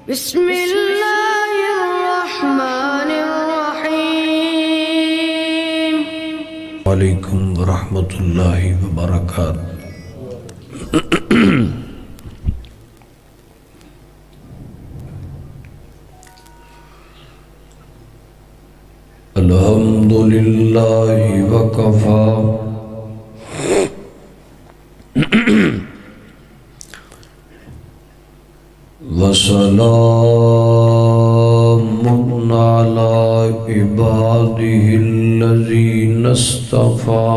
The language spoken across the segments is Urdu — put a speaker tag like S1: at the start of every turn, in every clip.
S1: بسم اللہ الرحمن الرحیم
S2: علیکم ورحمۃ اللہ وبرکاتہ۔ الحمدللہ وکفا وسلام علی عباده الذین اصطفى۔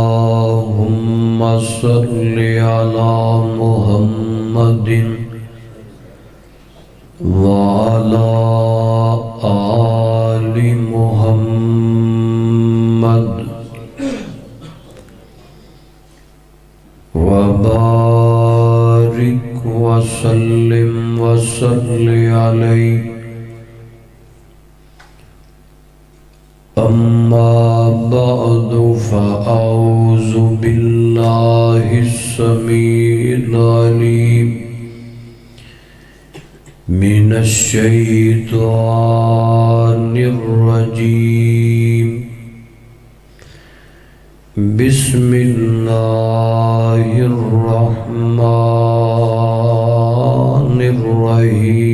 S2: اللہم صل علی محمد وعلی آل محمد وبارک وسلم وصل علیہ۔ اما بعد فاعوذ باللہ السمیع العلیم من الشیطان الرجیم۔ بسم اللہ الرحمن الرحیم۔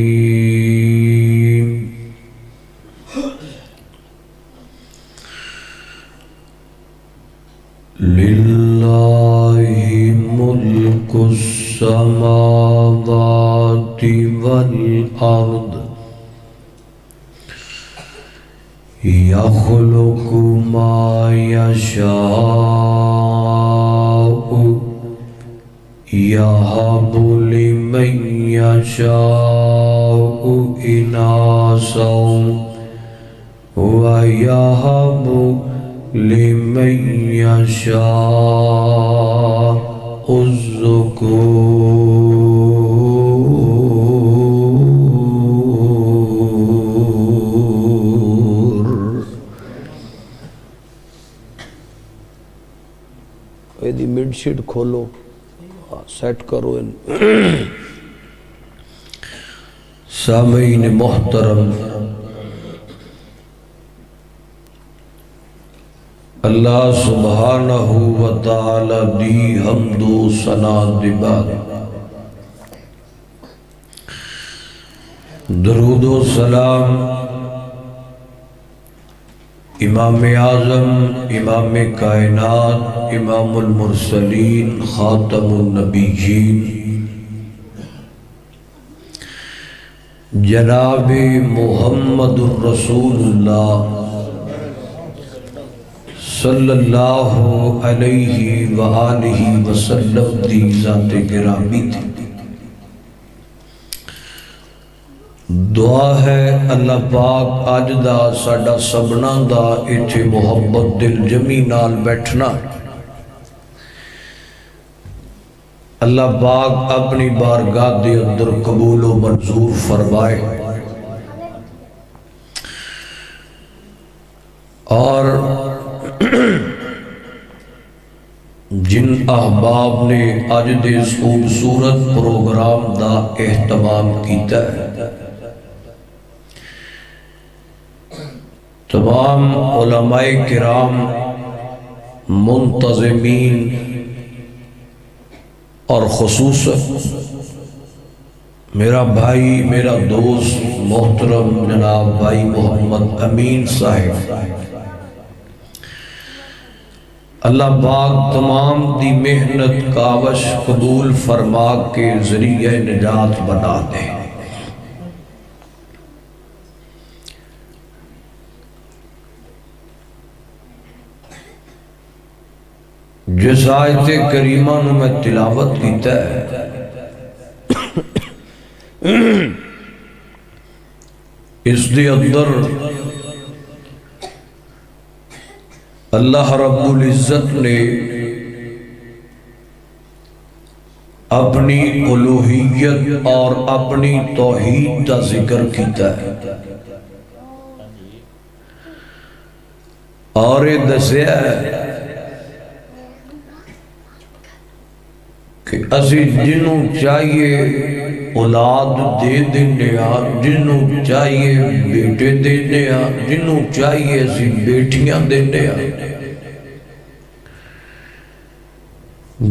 S2: للہ ملک السماوات والارض یخلق ما یشاء یہب لمن یشاء اناثا ویہب لمن یشاء الذکور۔ ایدی مڈ شیٹ کھولو، سیٹ کرو۔ سامعین محترم، اللہ سبحانہ وتعالی دی حمد و ثنا دی بعد درود و سلام امام اعظم، امام کائنات، امام المرسلین، خاتم النبیین جناب محمد الرسول اللہ صلی اللہ علیہ وآلہ وسلم دی ذات گرامی تھی۔ دعا ہے اللہ پاک آج دا ساڈا سبنا دا ایتھے محبت دل جمی نال بیٹھنا اللہ پاک اپنی بارگاہ دے اندر قبول و منظور فرمائے، اور جن احباب نے آج دے خوبصورت پروگرام دا اہتمام کیتا ہے، تمام علماء کرام، منتظمین اور خصوصاً میرا بھائی، میرا دوست محترم جناب بھائی محمد امین صاحب، اللہ پاک تمام دی محنت کاوش قبول فرما کے ذریعہ نجات بنا دے۔ جس آیت کریمہ نو میں تلاوت کیتا ہے، اس دے اندر اللہ رب العزت نے اپنی الوہیت اور اپنی توحید کا ذکر کیتا ہے، اور دسیا ہے کہ اسی جنوں چاہیے اولاد دے دینے جنوں چاہیے بیٹے دینے جنوں چاہیے اسی بیٹیاں دینے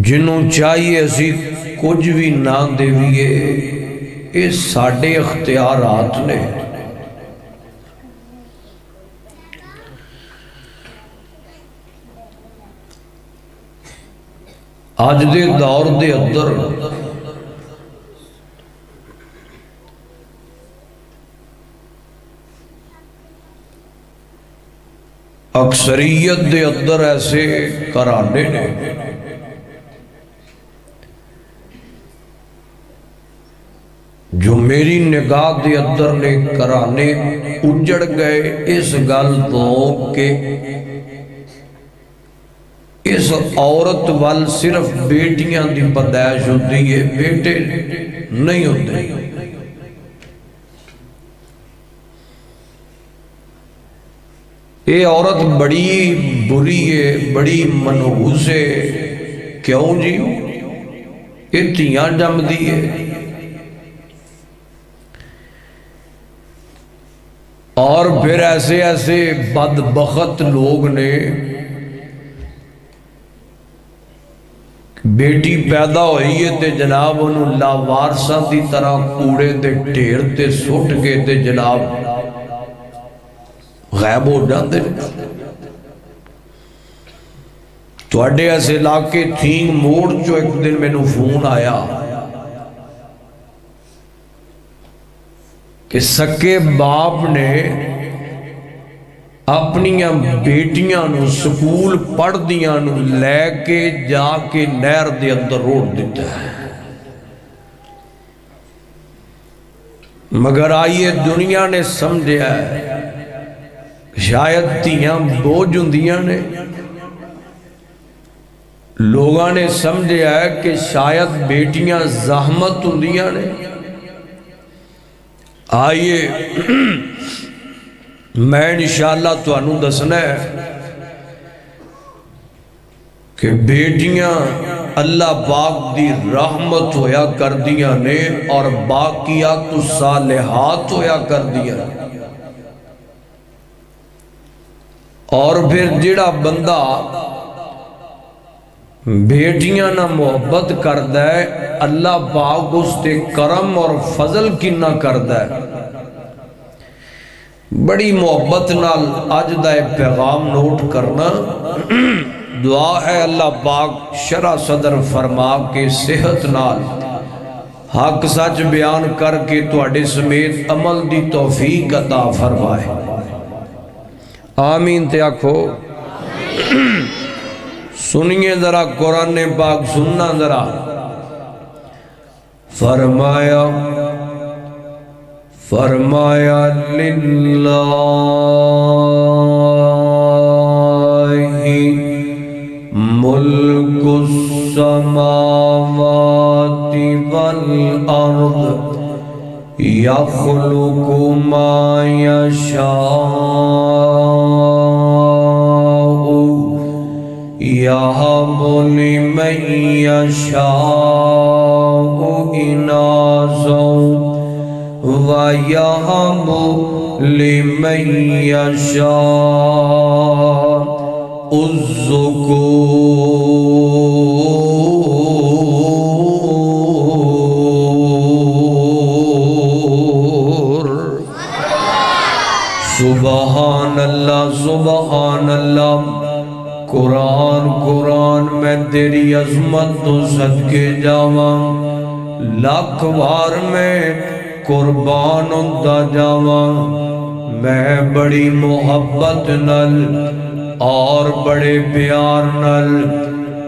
S2: جنوں چاہیے اسی کچھ بھی نہ دیویے، یہ ساڑھے اختیارات نے۔ آج دے دور دے اندر اکثریت دے اندر ایسے گھرانے نے جو میری نگاہ دے اندر نے گھرانے اجڑ گئے اس گل تو کہ اس عورت وال صرف بیٹیاں دی پیدائش ہوتی ہے، بیٹے نہیں ہوتے۔ یہ عورت بڑی بری ہے، بڑی منحوس ہے، کیوں جی؟ یہ تیاں جم دی ہے۔ اور پھر ایسے ایسے بدبخت لوگ نے بیٹی پیدا ہوئی ہے تے جناب انہوں لاوارساں دی طرح کوڑے تے ڈھیر تے سٹ کے تے جناب غائب ہو جاندے۔ تواڈے ایسے علاقے تھینگ موڑ چو ایک دن میں نو فون آیا کہ سکے باپ نے اپنی بیٹیاں نو سکول پڑھ دیاں نو لے کے جا کے نہر دے اندر روڑ دیتا ہے۔ مگر آئیے دنیا نے سمجھا ہے شاید تیاں بوجھ ہوندیاں نے، لوگاں نے سمجھا ہے کہ شاید بیٹیاں زحمت ہوندیاں نے۔ آئیے میں انشاءاللہ تو انہوں دسنا ہے کہ بیٹیاں اللہ پاک دی رحمت ہویا کر دیا نے اور باقیات صالحات ہویا کر دیا۔ اور پھر جڑا بندہ بیٹیاں نہ محبت کردہ ہے اللہ پاک اس تے کرم اور فضل کنہ کردہ ہے۔ بڑی محبت نال آج دا پیغام نوٹ کرنا، دعا ہے اللہ پاک شرع صدر فرما کے صحت نال حق سچ بیان کر کے تواڈے سمیت عمل دی توفیق عطا فرمائے، آمین تے آکھو۔ سنیے ذرا قرآن پاک سننا ذرا، فرمایا للہ ملک السماوات والارض یخلق ما یشاء یہب لمن یشاء اناثا وَيَهَبُ لِمَن يَشَاءُ الذُّكُورَ۔ سبحان اللہ سبحان اللہ۔ قرآن میں تیری عظمت تو صدقے جاواں، لاکھ بار میں قربان ہوتا جاواں، میں بڑی محبت نل اور بڑے پیار نل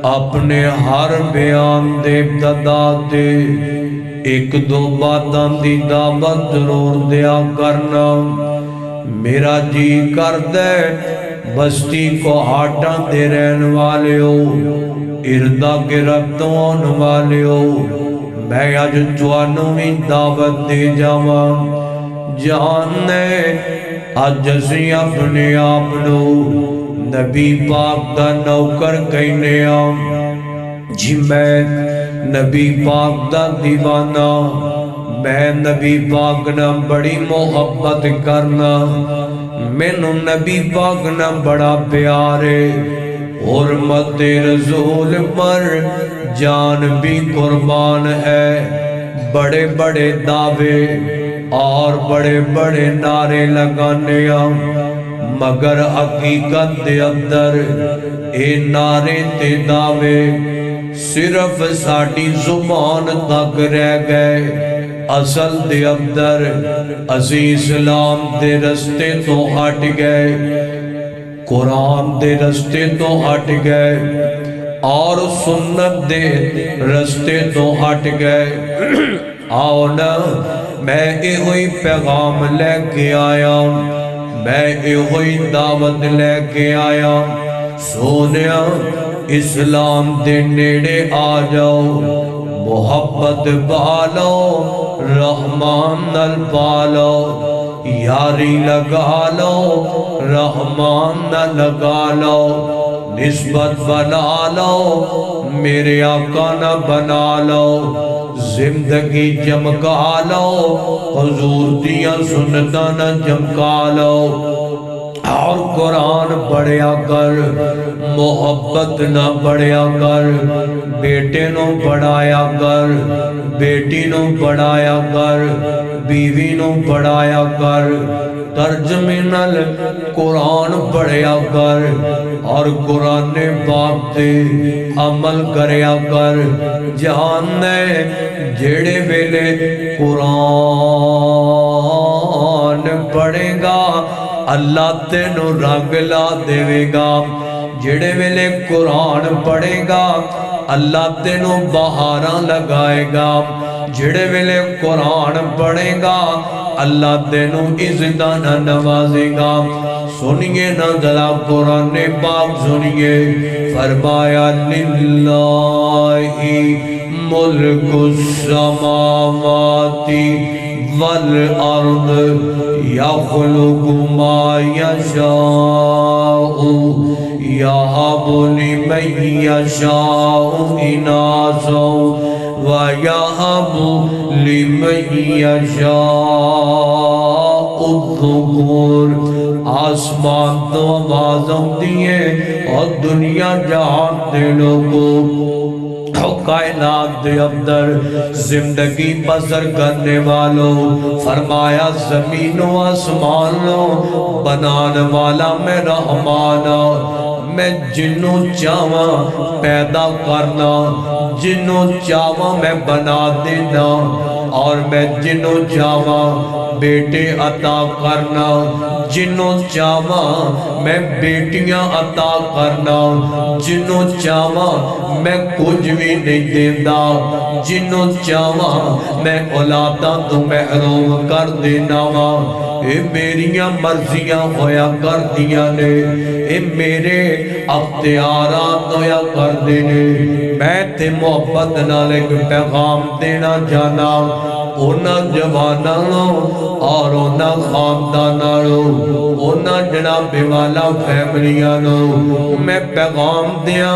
S2: اپنے ہر بیان دے ابتدا تے ایک دو باتاں دی دعوت ضرور دیا کرنا۔ میرا جی کر دے بستی کو ہاٹاں دے رہن والے ہو، اردہ کے ربطوں والے ہو، میں آج توانوں میں دعوت دے جاواں، جاننے آج اسی اپنے آپ نو نبی پاک دا نوکر کہنے آم، جی میں نبی پاک دا دیوانہ، میں نبی پاک نہ بڑی محبت کرنا، مینوں نبی پاک نہ بڑا پیارے، حرمت رسول پر جان بھی قربان ہے۔ بڑے بڑے دعوے اور بڑے بڑے نعرے لگانے مگر حقیقت دے اندر اے نعرے تے دعوے صرف ساڑی زبان تک رہ گئے، اصل دے اندر اسی اسلام دے رستے تو ہٹ گئے، قرآن دے رستے تو ہٹ گئے اور سنت دے رستے تو ہٹ گئے۔ آؤ نا میں ہوئی پیغام لے کے آیا، میں ہوئی دعوت لے کے آیا، سونیا اسلام دے نیڑے آ جاؤ، محبت پالو، رحمان نال پالو، یاری لگا لو، رحمان نہ لگا لو، نسبت بنا لو، میرے آقا نہ بنا لو، زندگی چمکا لو، حضور دیاں سنتاں نہ چمکا لو، اور قرآن پڑھیا کر، محبت نہ پڑھیا کر، بیٹے نو پڑھایا کر، بیٹی نو پڑھایا کر، بیوی نو پڑھایا کر، ترجمے نال قرآن پڑھیا کر اور قرآن پاک تے عمل کریا کر۔ جاننے جڑے ویلے قرآن پڑھے گا اللہ تینو رنگ لا دے گا، جڑے ویلے قرآن پڑھے گا اللہ تینو بہاراں لگائے گا، جڑے ویلے قرآن پڑھے گا اللہ تینو عزتاں نہ نوازے گا۔ سنیے نا ذرا قرآن پاک سنیے، فرمایا للہ ملک السماوات والارض یخلق ما یشاء یہب لمن یشاء اناثا وَيَهَبُ لِمَن يَشَاءُ الذُّكُورَ۔ آسمان تو آواز آتی ہے اور دنیا جہان دے لوگوں کائنات دے اندر زندگی بسر کرنے والوں، فرمایا زمین و آسمانوں بنانے والا میں رحمان، میں جنوں چاہواں پیدا کرنا، جنوں چاہواں میں بنا دینا، اور میں جنوں چاہواں بیٹے عطا کرنا، جنوں چاہواں میں بیٹیاں عطا کرنا، جنوں چاہواں میں کچھ بھی نہیں دینا، جنوں چاہواں میں اولاداں تو محروم کر دینا، اے میریاں مرضیاں ہویا کر دیا نے، اے میرے اختیارات ہویا کر دینے۔ میں تے محبت نال ایک پیغام دینا جانا، اونا جوانانوں اور اونا خاندانانوں، اونا جناب والا فیملیانوں، میں پیغام دیا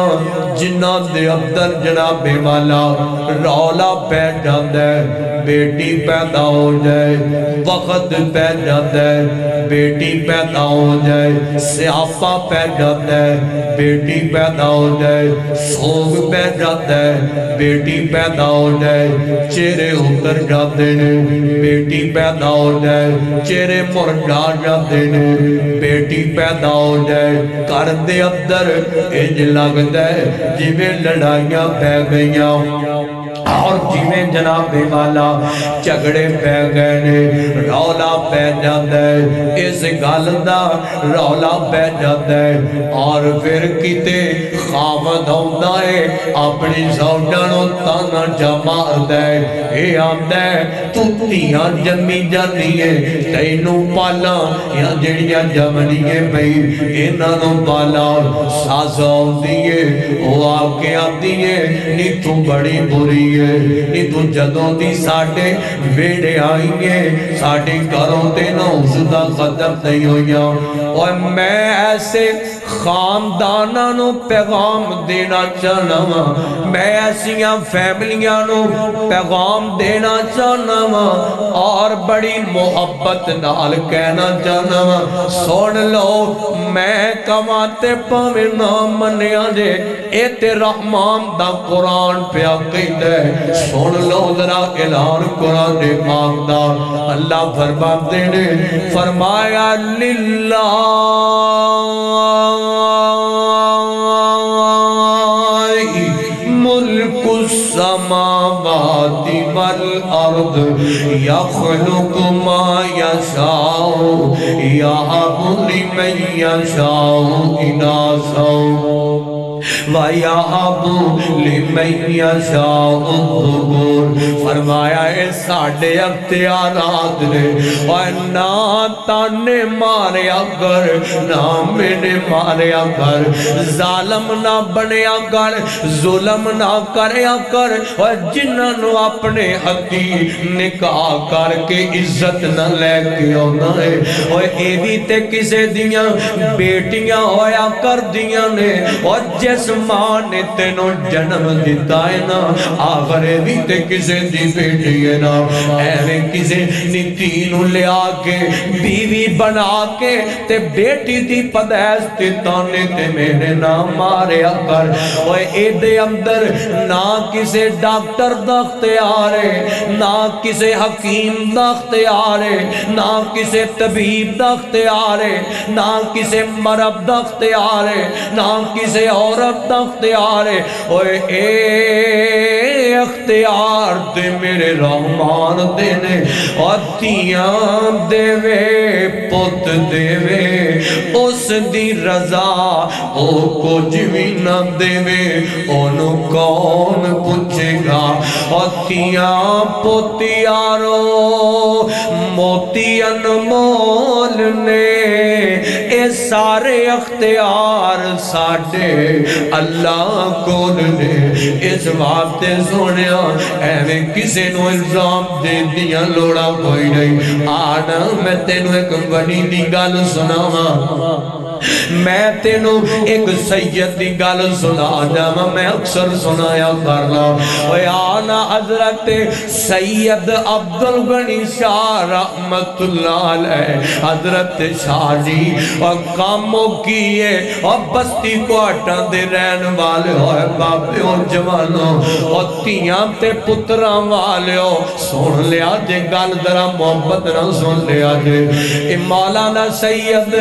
S2: جنہ دے اندر جناب والا رولا پہ جاندہ ہے، بیٹی پیدا ہو جائے، وقت پہ جاندہ ہے، بیٹی پیدا ہو جائے، سیاپا پہ جاندہ ہے، بیٹی پیدا ہو جائے، سوگ پہ جاندہ ہے، بیٹی پیدا ہو جائے، چہرے اتر جاتے ہیں، بیٹی پیدا ہو جائے، چہرے مرجھا جاتے ہیں، بیٹی پیدا ہو جائے، گھر دے اندر انج لگتا ہے جویں لڑائیاں پہ گئیاں اور جویں جناب والا جھگڑے پہ گئے نے، رولا پہ جاتا ہے، اس گل دا رولا پہ جاتا ہے، اور پھر کتے خامد ہوندا ہے اپنی زوجانوں تانا جماعت ہے، اے آمدہ ہے تو تیاں جمی جانی ہے، تینوں پالا یا جڑیاں جمنی ہے بھئی انہوں پالا، ساز آتی ہے وہ آکے آتی ہے، نی تو بڑی بری ہے، نی تو جدوں دی ساڑھے ویڑے آئی ہے، ساڑھے گھروں تے نہ حسدہ ختم نہیں ہویا، اور میں ایسے خانداناں نو پیغام دینا چاہنا وا، میں ایسیاں فیملیاں نو پیغام دینا چاہنا وا اور بڑی محبت نال کہنا چاہنا وا، سن لو میں کماتے پاویں نہ منیا جے اے تے رحمان دا قرآن پیا کہندا ہے، سن لو ذرا اعلان قرآن پاک دا، اللہ فرماتے نے فرمایا للہ ملک السماوات والارض یخلق ما یشاء یہب لمن یشاء اناثا وَيَحَبُ لِمَنْ يَشَاءُ الذُّكُورَ، فرمایا اے ساڑھے اختیارات نے، اور نہ تانے ماریا کر نہ مینے ماریا کر، ظالم نہ بنیا کر، ظلم نہ کریا کر، اور جنہاں نو اپنے ہتھی نکاح کر کے عزت نہ لے کے ہونا ہے، اور اے بھی تے کسے دیاں بیٹیاں ہویا کر دیاں نے، اور جس ماں نے تینوں جنم دیتا ہے نا آخرے بھی تے کسے دی بیٹی ہے نا، ایویں کسے نتینوں لے آکے بیوی بنا کے تے بیٹی دی پدیس تے تانے تے میرے نام مارے اکر، اور اے دے اندر نہ کسے ڈاکٹر داختیارے، نہ کسے حکیم داختیارے، نہ کسے طبیب داختیارے، نہ کسے مرب داختیارے، نہ کسے عورت اختیار ہے، اوے اے اختیار دے میرے رحمان دینے، اور تیاں دے وے پت دے وے اس دی رضا او کچھ بھی نہ دے وے انہوں کون پوچھے گا، اور تیاں پتیارو موتی انمول نے، اے سارے اختیار ساڑھے اللہ کو نے، اس واسطے سونیا ایویں کسے نو الزام دے دیا لوڑا کوئی نہیں، آنا میں تینوں ایک بڑی دی گل سناواں، میں تینوں ایک سید دی گل سنا جاواں، میں اکثر سنایا کرنا، آنا حضرت سید عبدالغنی شاہ رحمت اللہ علیہ، حضرت شاہ جی اور کاموں کیے اور بستی کو اٹھا دے رہن والے ہوئے باپے اور جوانوں اور تیاں تے پتران والے ہو، سن لیا جے گل درہ محبت نہ سن لیا جے، مولانا سید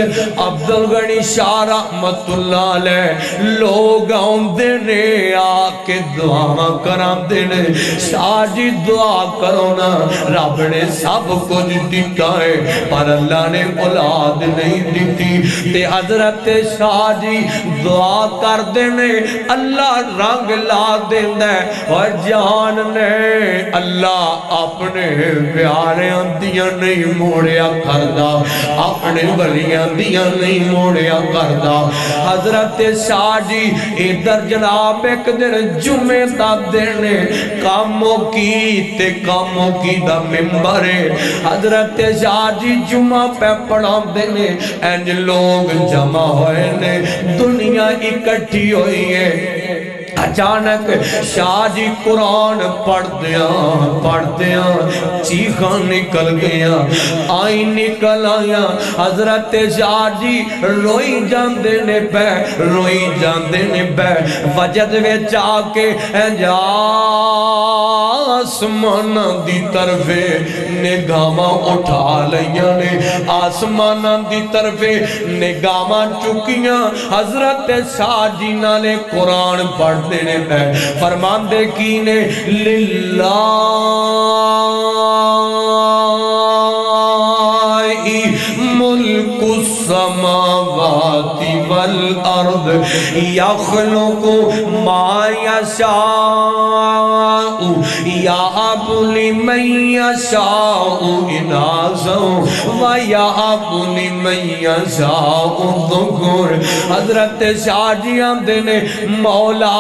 S2: عبدالغنی شاہ رحمت اللہ علیہ لوگ آن دینے آکے دعا کرام دینے، شاہ جی دعا کرو نا، رب نے سب کچھ دیتا ہے پر اللہ نے اولاد نہیں دیتی، تے حضرت شاہ جی دعا کر دینے اللہ رنگ لا دیندہ ہے، اور جان نے اللہ اپنے پیاریاں دیاں نہیں موڑیا کردہ، اپنے ولیاں دیاں نہیں موڑیا کردہ، حضرت شاہ جی ادھر جناب ایک دن جمعہ تا دینے کاموں کی تے کاموں کی دا ممبر ہے، حضرت شاہ جی جمعہ پہ پڑھا دینے اینج لوگ جمع ہوئے نے، دنیا اکٹھی ہوئی ہے، اچانک شاہ جی قرآن پڑھ دیا چیخاں نکل گیا، آئی نکل آیا، حضرت شاہ جی روئی جاندے نے پہ وجد وچ آکے آسمان دی طرف نگاہاں اٹھا لیاں نے، آسمان دی طرف نگاہاں چکیاں، حضرت شاہ جی نالے قرآن پڑھ دینے پہ فرمان دے کینے للہ ملک السماوات والارض یخلق ما یشاء یَهَبُ لِمَن یَشَاءُ إِنَاثًا وَیَهَبُ لِمَن یَشَاءُ الذُّکُورَ۔ حضرت شاہ جی آندے نے مولا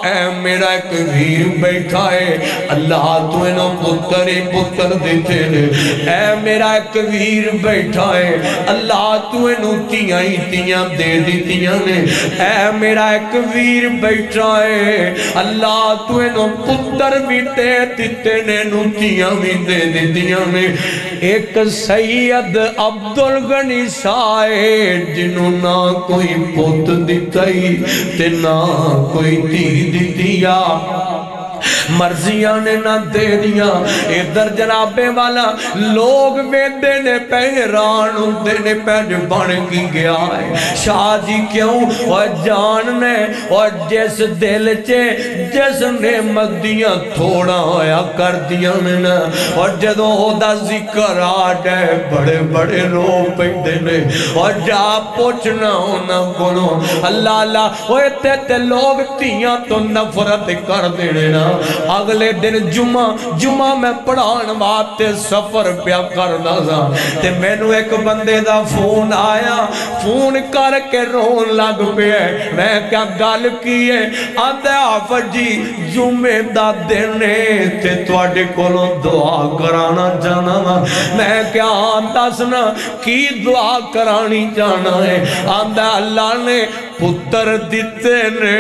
S2: اے میرا ایک ویر بیٹھا ہے، اللہ تو انہوں پتر ہی پتر دیتے نے، اے میرا ایک ویر بیٹھا ہے، اللہ تو انہوں تیاں ہی تیاں دے دیتیاں نے، اے میرا ایک ویر بیٹھا ہے، اللہ تو انہوں پتر بھی دے دیتے نے، انہوں تیاں بھی دے دیتیاں نے۔ ایک سید عبدالغنی شاہ جنہوں نہ کوئی پوت دیتا ہی تے نہ کوئی تی دیتیا، مرضیاں نے نہ دے دیا۔ ادھر جنابے والا لوگ ویندے نے پہران ہوندے نے پہج بن کی گیا ہے، شاہ جی کیوں اور جاننے اور جس دل چے جس نعمت دیاں تھوڑا ہویا کر دیاں نا، اور جدوں ہو دا ذکر آڈے بڑے بڑے رو پیندے نے، اور جا پوچھنا ہونا بولو اللہ اللہ ہوئے تے لوگ تیاں تو نفرت کر دینے نا۔ اگلے دن جمعہ میں پڑھان واسطے سفر پیا کردا سا تے مینوں ایک بندے دا فون آیا، فون کر کے رون لگ پیا، میں کیا گل کی ہے؟ آندا حافظ جی جمعے دا دن ہے تے تواڈے کولوں دعا کرانا چاہنا وا۔ میں کیا دسنا کی دعا کرانی چاہنا ہے؟ آندا اللہ نے پتر دیتے نے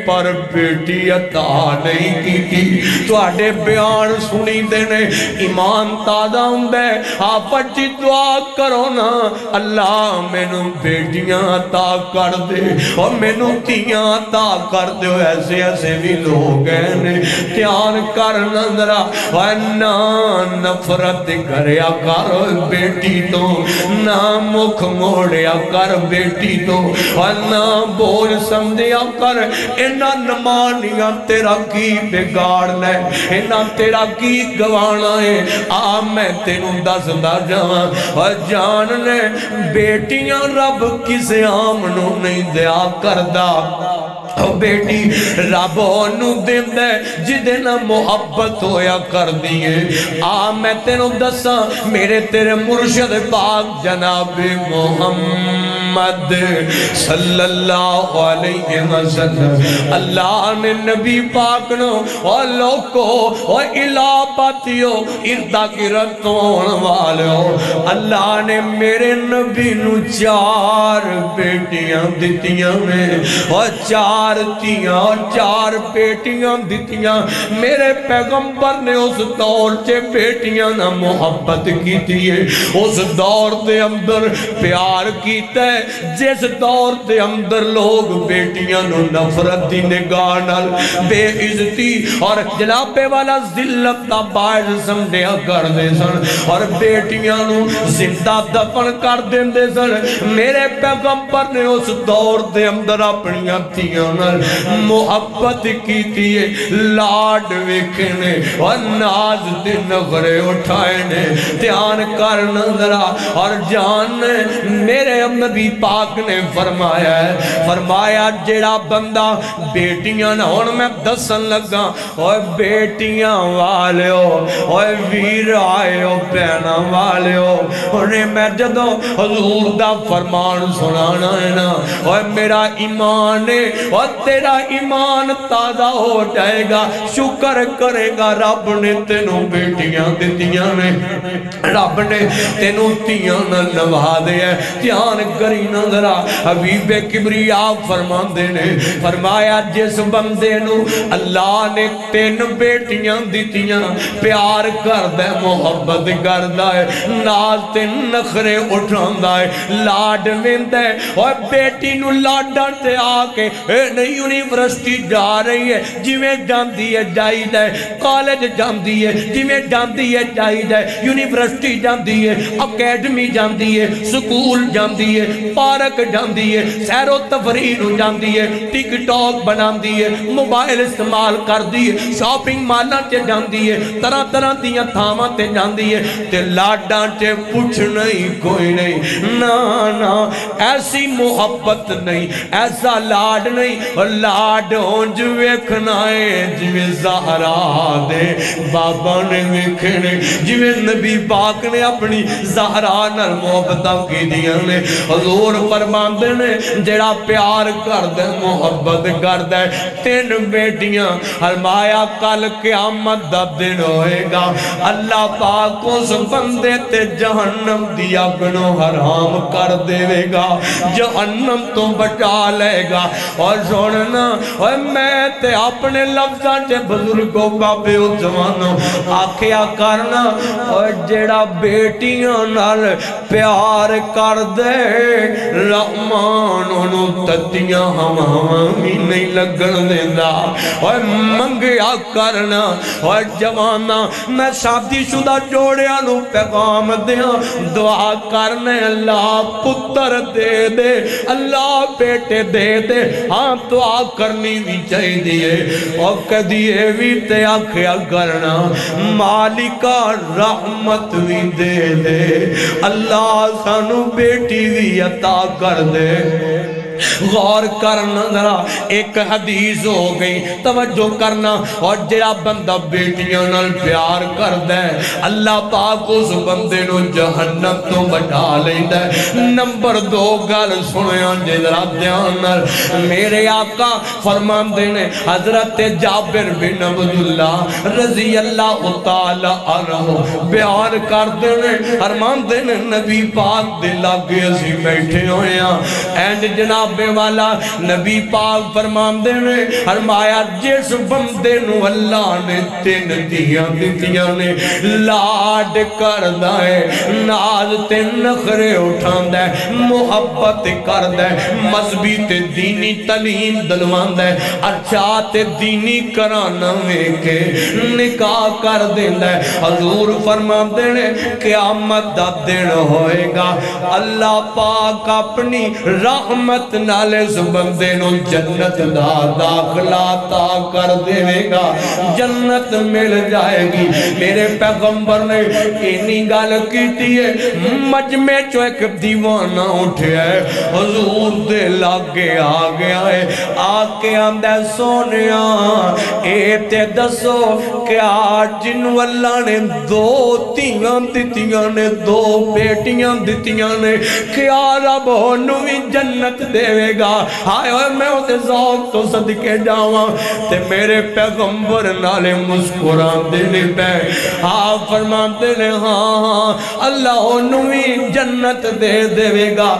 S2: پر بیٹی عطا نہیں کی تھی، تو آڑے بیان سنی دینے ایمان تازہ ہوندے، حافظ جی دعا کرو نا اللہ میں نو بیٹیاں عطا کر دے اور میں نو تیاں عطا کر دے۔ ایسے ایسے بھی لوگ ہیں دھیان کر نظرہ نا نفرت کریا کر بیٹی تو، نہ مکھ موڑیا کر بیٹی تو، نہ بوجھ سمجھیا کر، انہا نمانیاں تیرا کی بگاڑ لے، انہا تیرا کی گوانا ہے۔ میں تینوں دس دا جاواں اور جان لے بیٹیاں رب کسے آمنوں نہیں دیا کردہ، بیٹی رب انہوں دن دے جدے نہ محبت ہویا کر دیئے۔ میں تینوں دساں میرے تیرے مرشد پاک جناب محمد صلی اللہ علیہ وسلم، اللہ نے نبی پاک نو اور لوکو اور الہ پاتیو اردہ کی رتون والو، اللہ نے میرے نبی نو 4 بیٹیاں دیتیاں میں اور 4 تیاں اور 4 بیٹیاں دیتیاں۔ میرے پیغمبر نے اس دور سے بیٹیاں نہ محبت کی تھی، اس دور دے اندر پیار کیتا ہے جس دور دے اندر لوگ بیٹیاں نو نفرت دی نگاہ نال بے عزتی اور جنابے والا ذلت دا باعث سمجھیا کر دے سن اور بیٹیاں نو زندہ دفن کر دیں دے سن۔ میرے پیغمبر نے اس دور دے اندر اپنی تیاں نال محبت کی تھی، لاڈ وکھنے اور ناز دے نغرے اٹھائنے۔ دھیان کر نظرہ اور جان میرے نبی پاک نے فرمایا جیڑا بندہ بیٹیاں نہ ہون میں دسن لگا اور بیٹیاں والے ہو اور ویر آئے ہو پہنا والے ہو، انہیں میں جدو حضور دا فرمان سنانا ہے نا اور میرا ایمان ہے اور تیرا ایمان تازہ ہو جائے گا، شکر کرے گا رب نے تینوں بیٹیاں دیتیاں نے، رب نے تینوں تیاں نہ نوا دے ہے۔ دھیان کری نہ ذرا حبیب کبریا فرمان دینے فرمایا جس بندے نو اللہ نے 3 بیٹیاں دیتیاں، پیار کر دے محبت کر دے ناز تے نخرے اٹھان دے لاڈ وین دے اور بیٹی نو لاڈن تے آکے نہیں یونیورسٹی جا رہی ہے جی میں جاندی ہے جائی دے، کالج جاندی ہے جی میں جاندی ہے جائی دے، یونیورسٹی جاندی ہے، اکیڈمی جاندی ہے، سکول جاندی ہے، پارک جاندی ہے، سیر و تفریح جاندی ہے، ٹک ٹاک بناندی ہے، موبائل استعمال کر کر دیئے شاپنگ مالا چے جان دیئے طرح طرح دیاں تھاما تے جان دیئے تے لاڈاں چے پوچھ نہیں کوئی نہیں نا ایسی محبت نہیں ایسا لاڈ نہیں لاڈ ہون جو ویکھنا ہے جویں زہرا دے بابا نے ویکھنے جویں نبی پاک نے اپنی زہرا نال محبتاں کی دیاں نے حضور فرماندے نے جڑا پیار کر دے محبت کر دے 3 بیٹیاں فرمایا کل قیامت دا دن ہوئے گا اللہ پاک اس بندے تے جہنم دی اگنوں حرام کر دے گا جہنم تو بچا لے گا اور سننا اور میں تے اپنے لفظاں چے بزرگوں بابے جوانوں آکھیا کرنا اور جڑا بیٹیاں نال پیار کر دے رحمان انہوں تتیاں ہماں بھی نہیں لگن دینا اور منگیا کرنا اور جوانا میں شادی شدہ جوڑیاں نو پیغام دیا دعا کرنے اللہ پتر دے دے اللہ بیٹے دے دے ہاں دعا کرنی بھی چاہی دیئے اور کدیئے بھی تے آکھیا کرنا مالکہ رحمت بھی دے دے اللہ سانو بیٹی بھی عطا کر دے غور کرنا ذرا ایک حدیث ہو گئی توجہ کرنا اور جڑا بندہ بیٹیاں نال پیار کر دے اللہ پاک اس بندے نو جہنم تو بچا لیندا ہے نمبر 2 گل سنیا جے ذرا دھیان نال میرے آقا فرماندے نے حضرت جابر بن عبداللہ رضی اللہ تعالی عنہ بیان کردے نے فرماندے نے نبی پاک دے لاگے اسی بیٹھے ہوئے ہیں اینڈ جناب بے والا نبی پاک فرماندے نے فرمایا جس بندے نو اللہ نے 3 دیاں دتیاں نے لاڈ کردا ہے ناز تے نخرے اٹھاندا ہے محبت کردا ہے مذہبی تے دینی تعلیم دلواندا ہے اچھا تے دینی کرانا ویکھے نکاح کر دیندا ہے حضور فرماندے نے قیامت دا دن ہوئے گا اللہ پاک اپنی رحمت نالے اس بندے نو جنت دا داخلہ عطا کر دے گا جنت مل جائے گی میرے پیغمبر نے اینی گل کیتی ہے مجمع چو ایک دیوانہ اٹھے ہے حضور دے لاگے آ گیا ہے آکے آندے سونیا اے تے دسو کہ آج جنو اللہ نے 2 تیاں دتیاں نے 2 بیٹیاں دتیاں نے کیا رب ہونوی جنت دے گا ہائے ہوئے میں اسے ذوق تو صدقے جاواں تے میرے پیغمبر نالے مسکران دینے پہ آپ فرماتے نے ہاں اللہ انہوی جنت دے گا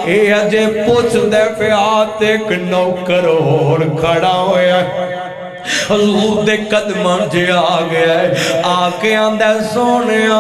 S2: اے اجے پوچھ دے پہ آتے ایک نوکر اور کھڑا ہویا حضور دے قدمان جے آ گیا ہے آکے آندے سونیا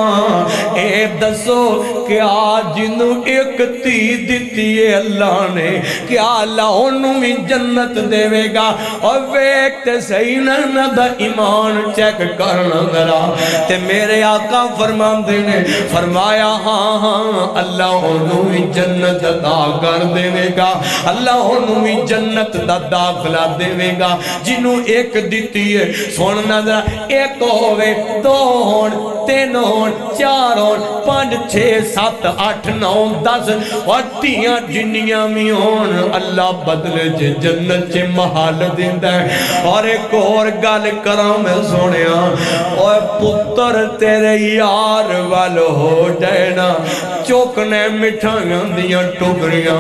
S2: اے دسو کہ آج جنو ایک تی دیتی ہے اللہ نے کیا اللہ انہوں میں جنت دے گا اور ویکتے صحیح نہ دا ایمان چیک کرنا ذرا تے میرے آقا فرماندے نے فرمایا ہاں اللہ انہوں میں جنت عطا کر دے گا اللہ انہوں میں جنت دا داخلہ دے گا جنوں ایک دیتی ہے سننا ذرا 1 ہوئے 2 ہون 3 ہون 4 ہون 5 6 7 8 9 10 اور تیاں جنیاں میں ہون اللہ بدلے جے جنت چے محل دیندہ ہے اور ایک اور گل کرام میں سنیا اور پتر تیرے یار وال ہو جائے نا چوکنے مٹھائیاں دیاں ٹکریاں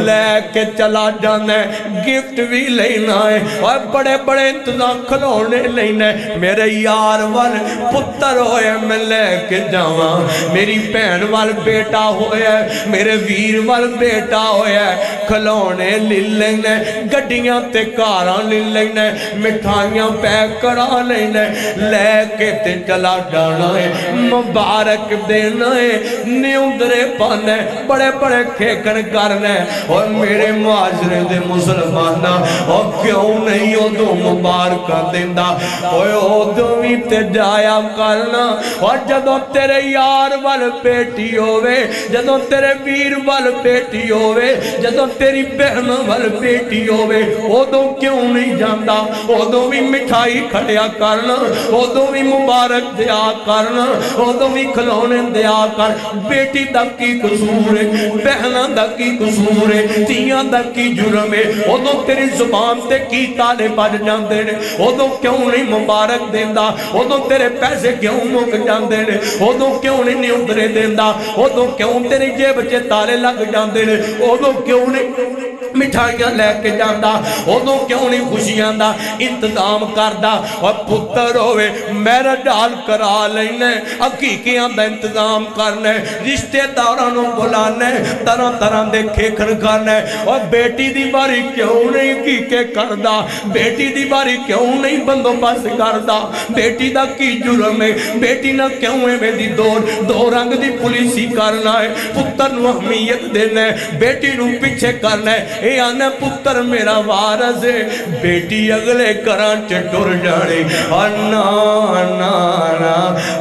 S2: لے کے چلا جانے گفٹ بھی لینا ہے اور بڑے بڑے انتظام کھلونے لینا ہے میرے یار وال پتر ہوئے میں لے کے جاواں میری پہن وال بیٹا ہوئے میرے ویر وال بیٹا ہوئے کھلونے لے لینا گڈیاں تے کاراں لے لینا مٹھائیاں پیک کرا لینا لے کے تے چلا جانا ہے مبارک دینا ہے نیوندرے پانے بڑے بڑے کھیکن کرنے اور میرے معاشرے دے مسلمانہ اور کیوں نہیں ہو تو مبارک کر دیندہ اوے ادویں تے جایا کرنا اور جدوں تیرے یار وال بیٹی ہووے جدوں تیرے ویر وال بیٹی ہووے جدوں تیری بہن وال بیٹی ہووے ادوں کیوں نہیں جاندا ادوں بھی مٹھائی کھڑیا کرنا ادوں بھی مبارک دیا کرنا ادوں بھی کھلونے دیا کر بیٹی دا کی قصور ہے بہناں دا کی قصور ہے تیاں دا کی جرم ہے ادوں تیری زبان تے کی تالے بج جاندے نے ادوں کیوں نہیں مبارک دیندا ادوں تیرے پیسے کیوں مک جاندے نے ادوں کیوں نہیں نیوترے دیندا ادوں کیوں تیری جیب چے تالے لگ جاندے نے ادوں کیوں نہیں مٹھائیاں لے کے جاندا ادوں کیوں نہیں خوشیاں دا انتظام کردا اور پتر ہوئے میرا ڈال کرا لینا حقیقیاں دا انتظام کرنا رشتے دارانوں بلانا طرح طرح دے کھیکھر کرنا اور بیٹی دی باری کیوں نہیں حقیقے کردہ بیٹی دی باری کیوں نہیں بندوں پاس کردہ بیٹی دا کی جرم ہے بیٹی نہ کیوں ہے میری دو رنگ دی پولیسی کرنا ہے پتر نو اہمیت دینا ہے بیٹی نو پیچھے کرنا ہے اے آنے پتر میرا وارث ہے بیٹی اگلے کران چٹور جانے انا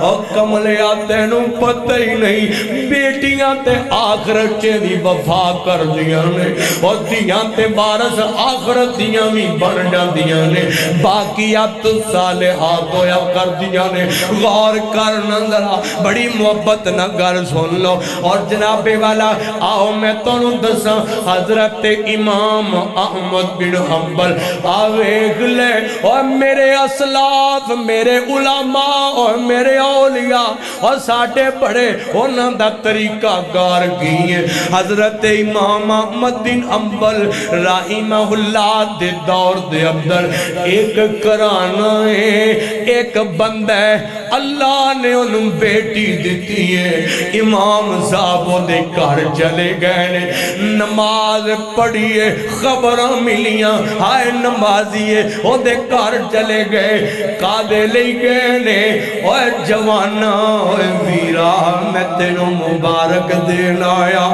S2: اور کملے آتے نو پتہ ہی نہیں بیٹیاں تے آخرت چے دی وفا کر دیا نے اور دیاں تے وارث آخرت دیاں بھی بن جا دیا نے باقیات صالحات ہویا کر دیا نے غور کر نظرہ بڑی محبت نگر سن لو اور جناب والا آؤ میں تونوں دساں حضرت امام احمد بن حنبل آویگ لے اور میرے اسلاف میرے علماء اور میرے اولیاء اور ساٹھے بڑے انہاں دا طریقہ کار کی ہیں حضرت امام احمد بن حنبل رحمہ اللہ دے دور دے اندر ایک کرانا ہے ایک بندہ ہے اللہ نے انہوں بیٹی دیتی ہے امام صاحب دے کار چلے گئے نماز پڑھیے خبرہ ملیاں ہائے نمازیے وہ دے کار چلے گئے قادے لے گئے نے اوہ جوانا اوہ ویرا میں تینوں مبارک دینا آیا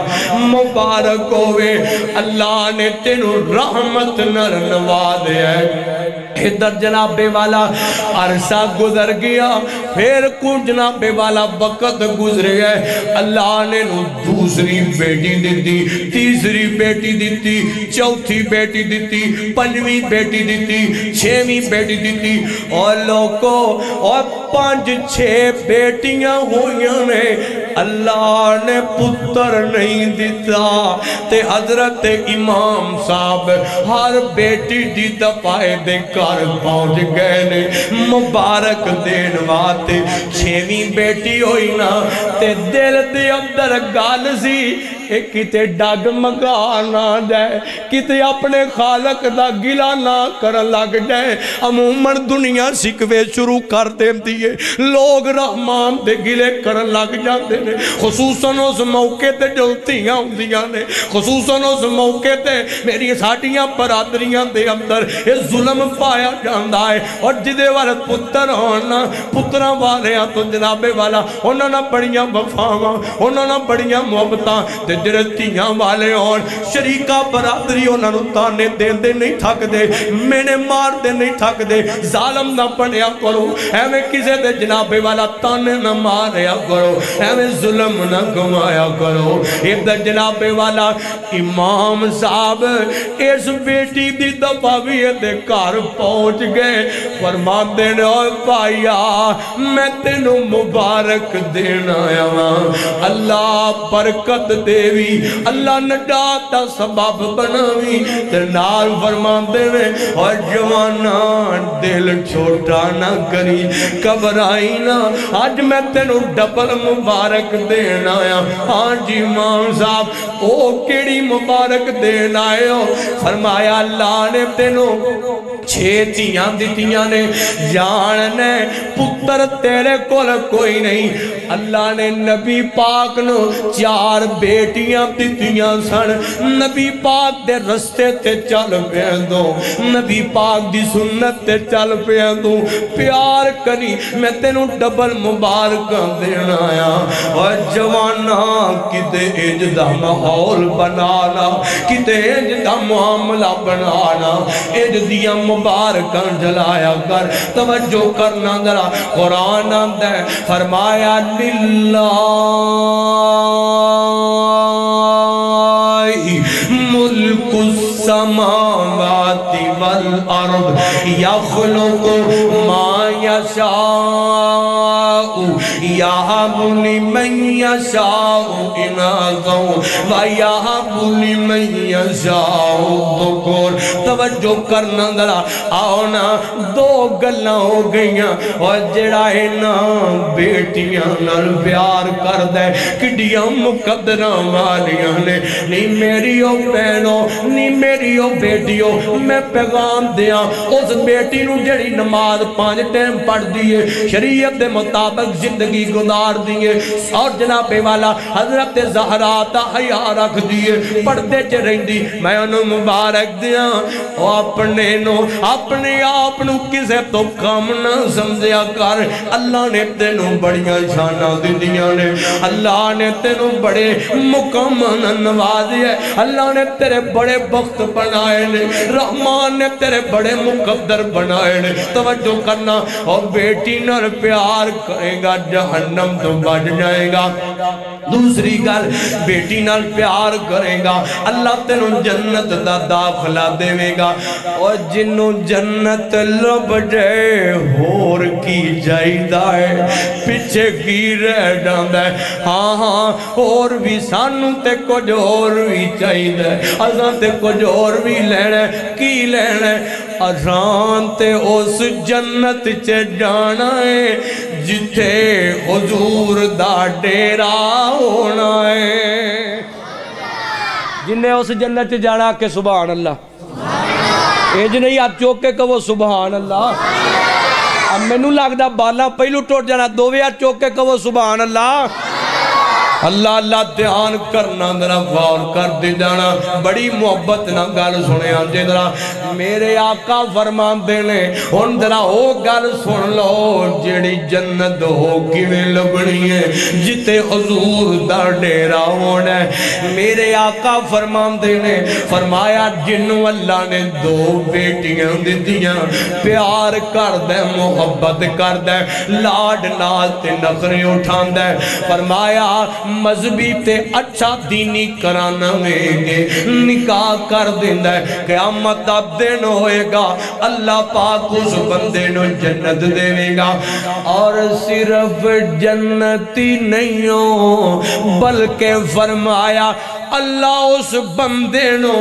S2: مبارک ہوئے اللہ نے تینوں رحمت نر نواد ہے ادھر جناب والا عرصہ گزر گیا پھر کو جناب والا وقت گزر گئے اللہ نے نو دوسری بیٹی دیتی تیسری بیٹی دیتی چوتھی بیٹی دیتی پنجویں بیٹی دیتی چھویں بیٹی دیتی اور لوگوں اور 5-6 بیٹیاں ہوئیاں نے اللہ نے پتر نہیں دیتا تے حضرت امام صاحب ہر بیٹی دی دفائے دے کار پہنچ گئے نے مبارک دین واتے 6ویں بیٹی ہوئی نا تے دل دے اندر گال سی ایک کتے ڈاگ مگا نہ جائے کتے اپنے خالق دا گلا نہ کر لگ جائے عموماً دنیا سکھوے شروع کر دیں دیئے لوگ رحمان دے گلے کر لگ جاتے ہیں خصوصاً اس موقع تے جلتیاں ہوندیاں نے خصوصاً اس موقع تے میری ساٹیاں برادریاں دے اندر یہ ظلم پایا جاندہ ہے اور جدے والے پتر ہونا پترہ والے ہیں تو جناب والا انہوں نے بڑیاں وفاواں انہوں نے بڑیاں محبتاں جرتیاں والے اور شریکہ برادری انہوں نے تانے دین دے نہیں تھک دے میں نے مار دے نہیں تھک دے ظالم نہ پڑیا کرو ایویں کسے دے جناب والا تانے نہ ماریا کرو ایویں ظلم نہ گمایا کرو ادھر جناب والا امام صاحب اس بیٹی دی دفاویت دے کار پہنچ گئے فرمان دینے اور پایا میں تینوں مبارک دینا آیا اللہ برکت دے اللہ نجات دا سبب بناوی ترنال فرمان دے اور جوانان دل چھوٹا نہ کری کبرائی نہ آج میں تینوں ڈبل مبارک دینا آیا ہاں جی امام صاحب او کیڑی مبارک دینا آئے ہو فرمایا اللہ نے تینوں 6 تیاں دیتیاں نے جاننے پتر تیرے کول کوئی نہیں اللہ نے نبی پاک نو 4 بیٹے بیٹیاں دیتیاں سن نبی پاک دے رستے تے چل پیاں دو نبی پاک دی سنت تے چل پیاں دو پیار کری میں تینوں ڈبل مبارکاں دینا آیا اور جوانا کتے اج دا ماحول بنانا کتے اج دا معاملہ بنانا اج دیا مبارکاں جلایا کر توجہ کرنا ذرا قرآن آندہ ہے فرمایا للہ ملک السماوات والارض یخلق ما یشاء یہب لمن یشاء اناثا ویہب لمن یشاء الذکور توجہ کرنا ذرا آؤنا دو گلاں ہو گئیاں اور جڑا ہے نا بیٹیاں نال پیار کر دے کڈیاں مقدراں والیاں نے نہیں میری او بہنوں نہیں میری او بیٹیوں میں پیغام دیاں اس بیٹی نو جڑی نماز 5 ٹائم پڑھ دیئے شریعت دے مطابق زندگی گزار دیئے اور جناب والا حضرت زہرا تا حیا رکھ دیئے پردے چ رہندی میں انہوں مبارک دیاں اپنے آپ نو کسے تو کم نہ سمجھیا کر اللہ نے تینوں بڑیاں شاناں دیاں نے اللہ نے تینوں بڑے مکمل نوازے ہے اللہ نے تیرے بڑے بخت بنائے نے رحمان نے تیرے بڑے مقدر بنائے نے توجہ کرنا اور بیٹی نر پیار کرے گا جہنم تو بچ جائے گا دوسری گل بیٹی نال پیار کرے گا اللہ تینوں جنت دا داخلہ دے گا اور جنوں جنت لب جائے ہور کی جائیدہ ہے پچھے کی رہ جاندہ ہے ہاں ہاں اور بھی سانوں تے کچھ اور بھی چاہیدہ ہے ازاں تے کچھ اور بھی لینا ہے کی لینا ہے ازاں تے اس جنت چے جانا ہے جتھے حضور دا ڈیرا ہونا ہے جنہیں اس جنت چے جانا کہ سبحان اللہ ایج نہیں آپ چوک کے کہو سبحان اللہ اب میں نو لگ دا بالا پہلو ٹوٹ جانا دووے آپ چوک کے کہو سبحان اللہ اللہ اللہ دھیان کرنا ذرا غور کر دی جانا بڑی محبت نہ گل سنے آنجے ذرا میرے آقا فرمان دینے ان ذرا ہو گل سن لو جیڑی جنت ہو کیویں لبنی ہے جتے حضور دا ڈیرا ہونا ہے میرے آقا فرمان دینے فرمایا جنوں اللہ نے 2 بیٹیاں دیتیاں پیار کر دے محبت کر دے لاڈ نال تے نخرے اٹھان دے فرمایا مذہبی تے اچھا دینی کرانا گے نکاح کر دیندہ ہے قیامت اب دن ہوئے گا اللہ پاک اس بندے نو جنت دے گا اور صرف جنتی نہیں ہو بلکہ فرمایا اللہ اس بندے نو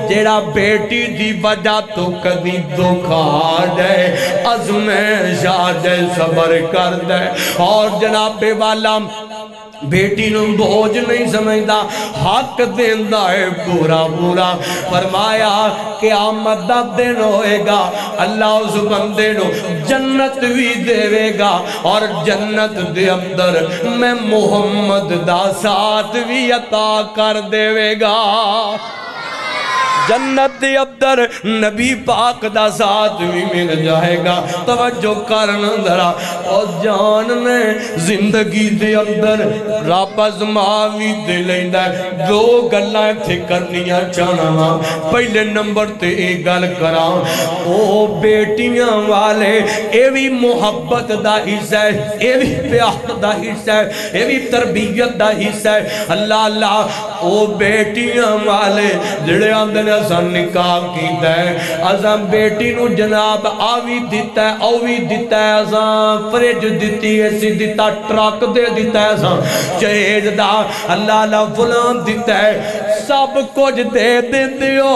S2: جیڑا بیٹی دی وجہ تو کدی دکھا جائے عزمیں شاہ جائے صبر کر دے اور جناب والا بیٹی نو بوجھ نہیں سمجھدا حق دیندہ ہے پورا پورا فرمایا قیامت دا دن ہوئے گا اللہ اس بندے نو جنت بھی دے گا اور جنت دے اندر میں محمد دا ساتھ بھی عطا کر دے گا جنت دے اندر نبی پاک دا ساتھ بھی مل جائے گا توجہ کرنا ذرا اور جان نے زندگی دے اندر رب ازماوی دے لیندہ ہے 2 گلائیں تھے کرنیاں چاہنا پہلے نمبر تے ایک گل کران او بیٹیاں والے اے بھی محبت دا حصہ ہے اے بھی پیار دا حصہ ہے اے بھی تربیت دا حصہ ہے اللہ اللہ او بیٹیاں والے جڑے آندھنے ازاں نکاح کیتا ہے ازاں بیٹی نو جناب آوی دیتا ہے اوی دیتا ہے ازاں فریج دیتی ہے سی دیتا ٹرک دے دیتا ہے ازاں جہیز دا اللہ اللہ فلان دیتا ہے سب کچھ دے دیتے ہو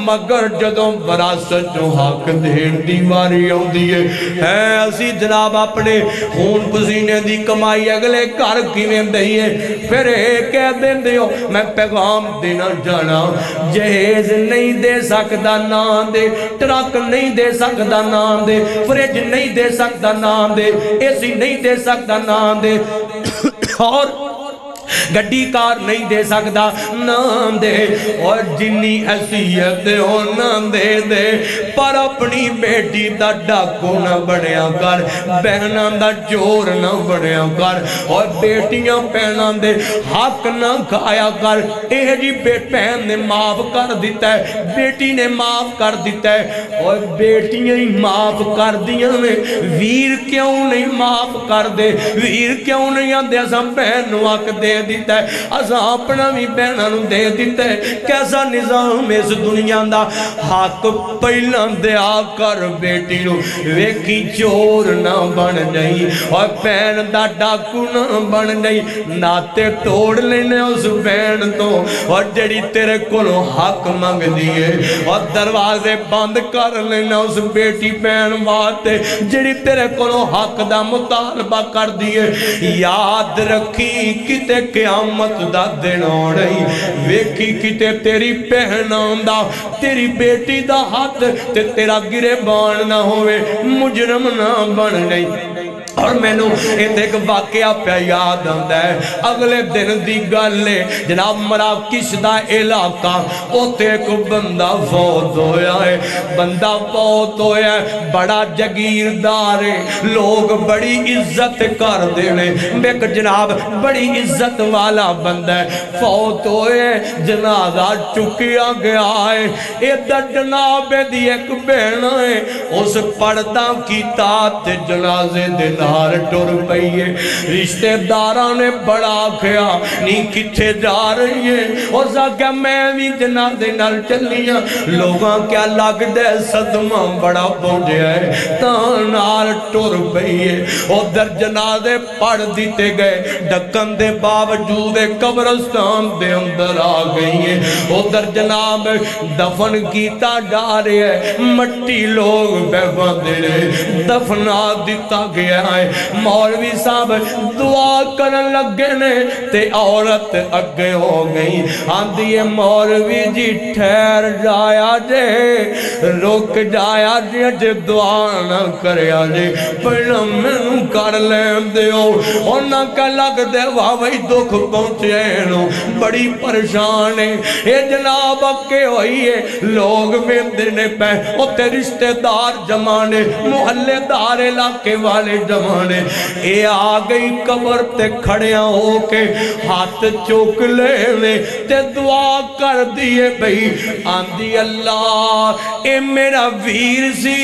S2: مگر جدوں وراثت جو حق دین دی واری ہوندی ہے اسی جناب اپنے خون پسینے دی کمائی اگلے گھر کیویں دئیے پھر ایک کہہ دیندے ہو میں پیغام دینا جانا جہیز نہیں دے سکتا نام دے ٹرک نہیں دے سکتا نام دے فریج نہیں دے سکتا نام دے اے سی نہیں دے سکتا نام دے اور گڈی کار نہیں دے سکتا نہ دے اور جنی حیثیت ہو نہ دے پر اپنی بیٹی دا ڈاکو نہ بنیا کر بہناں دا چور نہ بنیا کر اور بیٹیاں بہناں دے حق نہ کھایا کر اے جی بہن نے معاف کر دیتا ہے بیٹی نے معاف کر دیتا ہے اور بیٹیاں ہی معاف کر دیا میں ویر کیوں نہیں معاف کر دے ویر کیوں نہیں آدھے اساں بہن وقت دے دیتا ہے اساں اپنا بھی بہناں نو دے دیتا ہے کیسا نظام اس دنیا دا حق پہلا دیا کر بیٹی نو ویکھی چور نہ بن جائی اور بہن دا ڈاکو نہ بن جائی ناتے توڑ لینے اس بہن تو اور جڑی تیرے کولوں حق منگ دیئے اور دروازے بند کر لینا اس بیٹی بہن واسطے جڑی تیرے کولوں حق دا مطالبہ کر دیئے یاد رکھی کتے قیامت دا دن ہو رہی ویکھی کتے تیری بہناں دا تیری بیٹی دا ہاتھ تے تیرا گریبان نہ ہوئے مجرم نہ بن رہی اور میں نو ایک واقعہ پہ یاد آندہ ہے اگلے دن دی گلے جناب مراکش دا علاقہ اوتے ایک بندہ فوت ہویا ہے بندہ فوت ہویا ہے بڑا جگیردار ہے لوگ بڑی عزت کر دینے ایک جناب بڑی عزت والا بندہ ہے فوت ہوئے جنازہ چکیا گیا ہے ادھر جناب دی ایک بہن ہے اس پردہ کی تات جنازے دن ٹر پئیے رشتہ داراں نے بڑا کھیا نہیں کتھے جا رہی ہے اور ساکیا میں بھی جنازے نال چلیاں لوگاں کیا لگ دے صدمہ بڑا پہنچیا ہے تانال ٹر پئیے ادھر جنازے پڑھ دیتے گئے ڈکن دے باوجود قبرستان دے اندر آ گئی ہے ادھر جناب دفن کیتا جا رہے ہیں مٹی لوگ بیفاں دے رہے دفنا دیتا گیا ہے مولوی صاحب دعا کرن لگے نے تے عورت اگے ہو گئی آندھی مولوی جی ٹھہر جایا جے رک جایا جے دعا نہ کریا جے پہنا میں کر لین دے ہو اور نہ کہ لگ دے واوئی دکھ پہنچے نو بڑی پریشان ہے اے جناب اکے ہوئی ہے لوگ میں دینے پہ اتے رشتہ دار جمانے محلے دار علاقے والے جمانے اے آگئی قبر تے کھڑیاں ہو کے ہاتھ چوک لینے تے دعا کر دیئے بھئی آندھی اللہ اے میرا ویر سی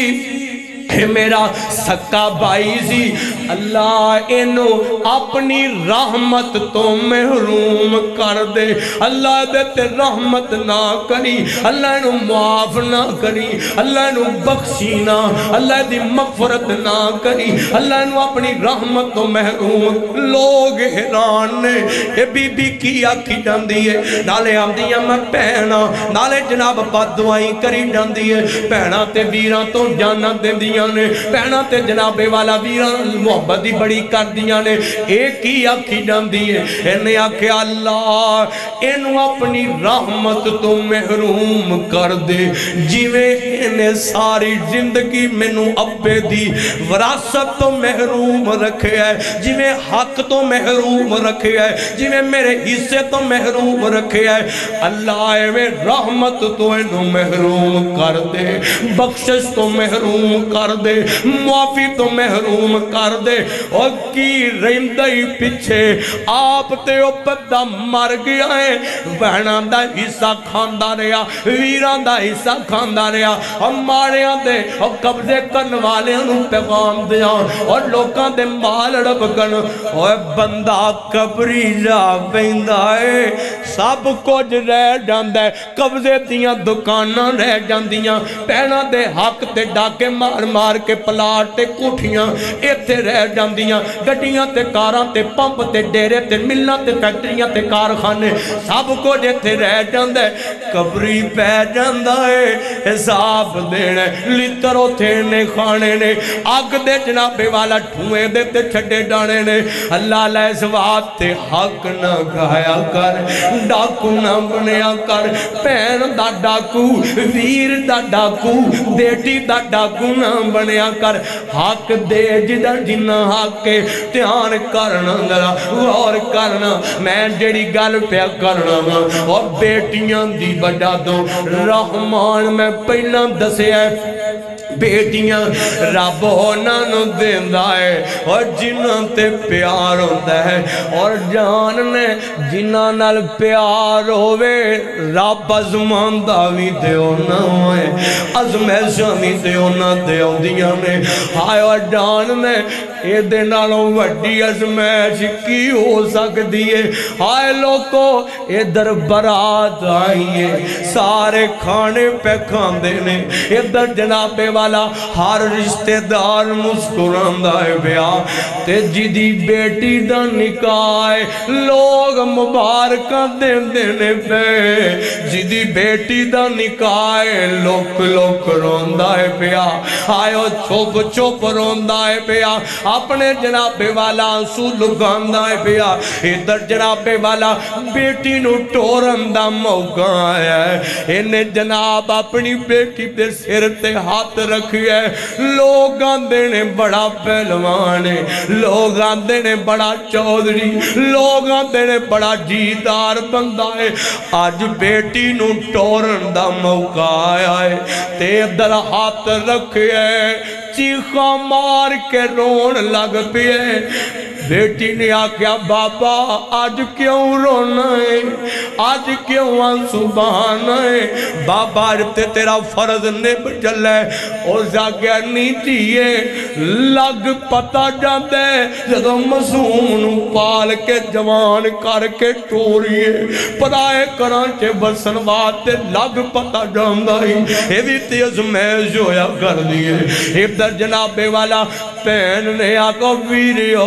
S2: اے میرا سکا بائی سی اللہ انو اپنی رحمت تو محروم کر دے اللہ دے تے رحمت نہ کری اللہ انو معاف نہ کری اللہ انو بخشینا اللہ دی مغفرت نہ کری اللہ انو اپنی رحمت تو محروم لوگ حیران نے اے بی بی کی آکھی جان دیئے نالے آم دیئے میں پہنا نالے جناب بات دعائیں کری جان دیئے پہنا تے ویران تو جانا دے دیئے پہنا تے جنابے والا ویران محبت ہی بڑی کر دیا نے ایک ہی آکھی جان دیئے انہیں آکھے اللہ انہوں اپنی رحمت تو محروم کر دے جیویں انہیں ساری زندگی منوں ابے دی وراثت تو محروم رکھے ہے جیویں حق تو محروم رکھے ہے جیویں میرے حصے تو محروم رکھے ہے اللہ میں رحمت تو انہوں محروم کر دے بخشش تو محروم کر دے معافی تو محروم کر دے اور کی رہندہی پچھے آپ تے او بندہ مر گیا ہے بہنان دا حصہ کھاندہ رہا ویران دا حصہ کھاندہ رہا ہمارے دے اور قبضے کرن والے انہوں پیغام دیا اور لوکاں دے مال رب کن اور بندہ قبری جا بیندہ ہے سب کچھ رہ جاندہ ہے قبضے دیاں دکاناں رہ جاندیاں پہنا دے حق تے ڈاکے مار مار کے پلاٹ تے کوٹھیاں ایتھے رہ جاندیاں گڈیاں تے کاراں تے پمپ تے ڈیرے تے ملنا تے فیکٹریاں تے کارخانے سب کو جیتھے رہ جاندہ ہے قبری پہ جاندہ ہے حساب دینے لیترو تھے نے کھانے نے آگ دے جنابے والا ٹھوئے دے تے چھڑے ڈانے نے اللہ علیہ سوات تے حق نہ کھایا کر ڈاکو نہ بنیا کر پین دا ڈاکو ویر دا ڈاکو بیٹی دا ڈاکو نہ بنیا کر حق دے جدہ جن کنا حق ہے دھیان کرنا ذرا غور کرنا میں جڑی گل پیا کرنا اور بیٹیاں دی بڑا دو رحمان میں پہلا دسیا بیٹیاں رب انہاں نوں دیندا ہے اور جنہاں تے پیار ہوندا ہے اور جان نے جنہاں نال پیار ہووے رب ازماندا وی تے انہاں ہے ازمائشاں وی تے انہاں تے اوندیاں نے ہائے اور جان نے اے دے نالوں وڈی ازمائش کی ہو سکدی ہے ہائے لوکو ادھر برات آئی ہے سارے کھانے پہ کھاندے نے ادھر جناب والا ہر رشتہ دار مسکراندا ہے پیا تے جدی بیٹی دا نکاح ہے لوگ مبارکاں دیندے نے پے جدی بیٹی دا نکاح ہے لوک لوک روندا ہے پیا آئے چھپ چھپ روندا ہے پیا اپنے جناب والا آنسو لگاندا ہے پیا ادھر جناب والا بیٹی نو ٹورن دا موقع آیا ہے انہیں جناب اپنی بیٹی دے سر تے ہاتھ رکھی ہے لوگ آندے نے بڑا پہلوان ہے لوگ آندے نے بڑا چودھری لوگ آندے نے بڑا جیدار بندہ ہے آج بیٹی نو ٹورن دا موقع آیا ہے تے ادھر ہاتھ رکھے ہے چیخا مار کے رون لگ پئے بیٹی نے آکھیا بابا آج کیوں رونا ہے آج کیوں آنسو بہانا ہے بابا تے تیرا فرض نب چلے اور جاگیا نہیں تیئے لگ پتا جاندے جدو مصوم پال کے جوان کر کے ٹوریے پدائے کرانچے بسن باتے لگ پتا جاندہ ہی اے بھی تیز میں جویا کر دیئے ادھر جناب والا پین نے آکو ویریو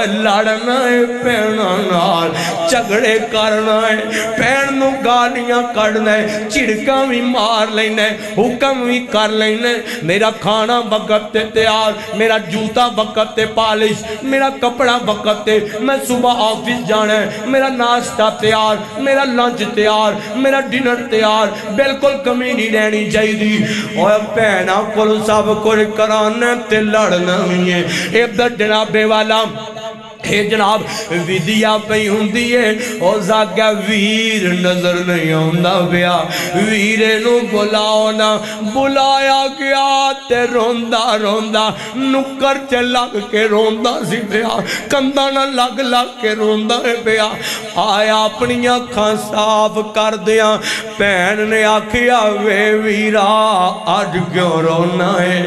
S2: لڑنا ہے پینہ نال چگڑے کرنا ہے پین نو گالیاں کرنا ہے چڑکاں بھی مار لینا ہے حکم بھی کر لینا ہے میرا کھانا وقت تے تیار میرا جوتا وقت تے پالش میرا کپڑا وقت تے میں صبح آفس جانا ہے میرا ناشتہ تیار میرا لنچ تیار میرا ڈنر تیار بالکل کمی نہیں رہنی چاہی دی اور پینہ کل سب کچھ کرانا تے لڑنا ہی ہے ادھر جناب والا اے جناب ویدیا پہ ہوندی ہے اور زاگیا ویر نظر نہیں ہوندا پیا ویرے نو بلاؤنا بلایا گیا تے روندا روندا نکر چے لگ کے روندا سی پیا کندہ نہ لگ لگ کے روندا ہے پیا آیا اپنی اکھاں صاف کر دیا پین نے آکھیا وے ویرا آج کیوں رونا ہے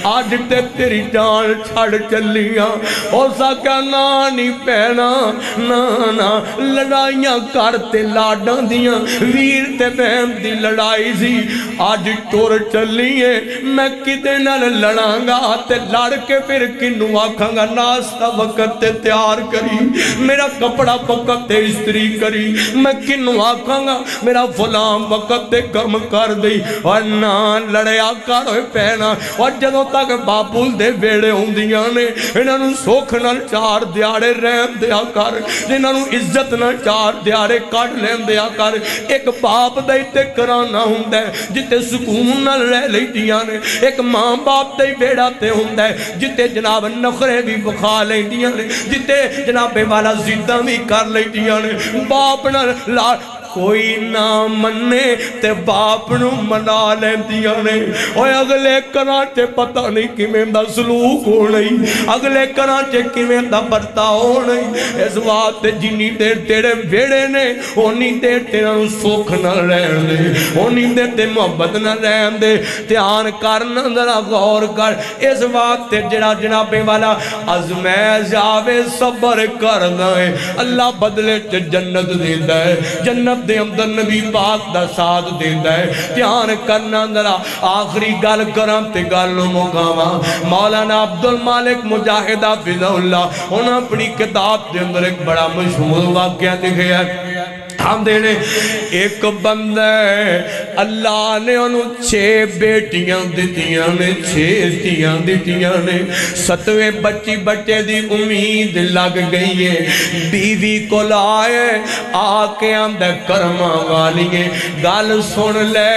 S2: آج تے تیری جان چھڑ چلیاں اور زاگیا نہیں پہنا نانا لڑائیاں کرتے لاڈاں دیاں ویر تے بہن دی لڑائی سی آج ٹور چلیے میں کدے نال لڑاں گا تے لڑ کے پھر کنو آکھاں گا ناشتہ وقت تے تیار کری میرا کپڑا وقت تے استری کری میں کنو آکھاں گا میرا فلان وقت تے کم کر دی اور نا لڑیا کروے پہنا اور جدوں تک باپول دے بیڑے ہوں دیاں نے انہوں سوکھ نال چار دیا رہن دیا کر جنہاں نو عزت نہ چار دیارے کٹ لین دیا کر ایک باپ دائتے کرانا ہوں دے جتے سکون نہ رہ لیٹیاں نے ایک ماں باپ دائی بیڑا تے ہوں دے جتے جناب نخرے بھی بخا لیٹیاں نے جتے جناب والا زدہ بھی کر لیٹیاں نے باپ نہ لا کوئی نہ مننے تے باپ نو منا لین دیا نے اور اگلے کرانچے پتہ نہیں کمیں دا سلوک ہو نہیں اگلے کرانچے کمیں دا برتا ہو نہیں اس بات جنی دیر تیرے بیڑے نے ہونی دیر تیرا سوکھ نہ رہن دے ہونی دیر تے محبت نہ رہن دے تیان کرنا ذرا غور کر اس بات جڑا جنابے والا ازمیز آوے صبر کرنا ہے اللہ بدلے تے جنت دیتا ہے جنت دے اندر نبی پاک دا ساتھ دیتا ہے دھیان کرنا ذرا آخری گل کرم تے گل مقامہ مولانا عبدالمالک مجاہد حافظ اللہ انہوں اپنی کتاب دے اندر ایک بڑا مشہور واقعہ لکھے ہے آندے نے ایک بندہ اللہ نے انہوں 6 بیٹیاں دیتیاں نے 6 تیاں دیتیاں نے 7ویں بچے دی امید لگ گئی ہے بیوی کو لائے آکے اندر کرما والی ہے گال سن لے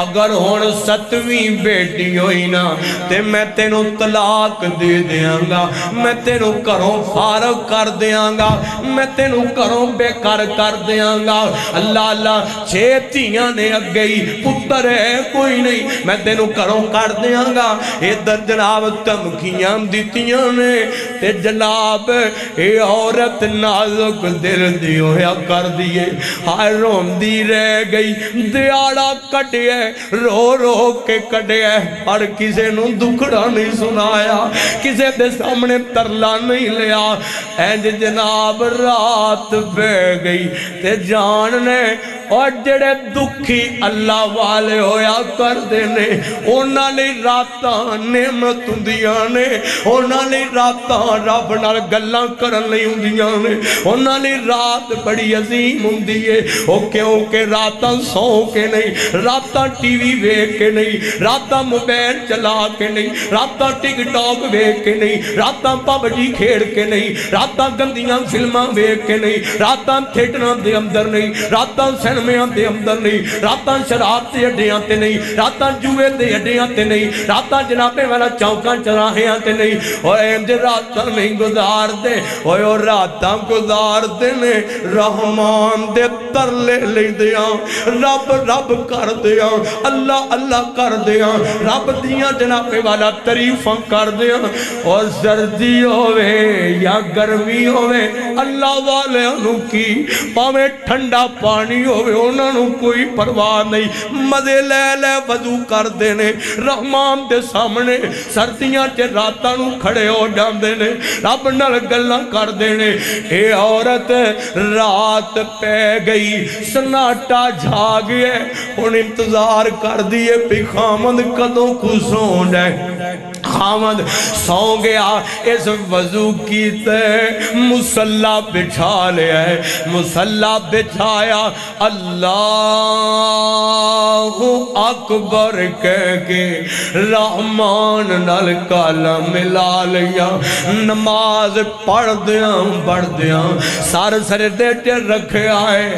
S2: اگر ہون 7ویں بیٹی ہوئی نا تے میں تینوں طلاق دے دیاں گا میں تینوں کروں فارغ کر دیاں گا میں تینوں کروں بیکار کر دیاں گا اللہ اللہ 6 تیاں نے اگئی پتر ہے کوئی نہیں میں تینوں کروں کر دیاں گا ادھر جناب تمکیاں دیتیاں نے تے جناب اے عورت نازک دل دی ہویا کر دیے ہائے روم دی رہ گئی دیاڑا کٹے رو رو کے کٹے اور کسے نو دکھڑا نہیں سنایا کسے دے سامنے ترلا نہیں لیا اینج جناب رات بے گئی تے جاننے اور جڑے دکھی اللہ والے ہویا کر دینے اونا لئی راتاں نعمت ہندیاں نے اونا لئی راتاں رب نال گلاں کرن لئی ہندیاں نے اونا لئی رات بڑی عظیم ہندیے او کیونکہ راتاں سو کے نہیں راتاں ٹی وی ویک کے نہیں راتاں موبائل چلا کے نہیں راتاں ٹک ٹاک ویک کے نہیں راتاں پب جی کھیڑ کے نہیں راتاں گندیاں فلماں ویک کے نہیں راتاں تھیٹراں دے اندر نہیں راتاں سینمیاں دے اندر نہیں راتاں شراب دے اڈیاں تے نہیں راتاں جوے دے اڈیاں تے نہیں راتاں جنابے والا چوکاں چراہیاں تے نہیں اور اینج راتاں نہیں گزار دے اور راتاں گزار دے نے رحمان دے ترلے لے دیاں رب رب کر دیاں اللہ اللہ کر دیاں رب دیاں جنابے والا تعریفاں کر دیاں اور سردی ہوئے یا گرمی ہوئے اللہ والے انہوں کی پاویں ٹھنڈا پانی ہوئے انہوں کوئی پرواہ نہیں مزے لے لے وضو کر دینے رحمان دے سامنے سردیاں چے راتاں نو کھڑے ہو جان دینے رب نال گلاں کر دینے اے عورت رات پہ گئی سناٹا جھاگ ہے ان انتظار کر دیئے پی خامد کدوں کو سون ہے خامد سو گیا اس وضو کیتے مسلح بچھا لیا ہے مسلح بچھایا اللہ اکبر کہہ کے رحمان نال کالا ملا لیا نماز پڑھ دیاں بڑھ دیاں سار سر دیٹے رکھے آئے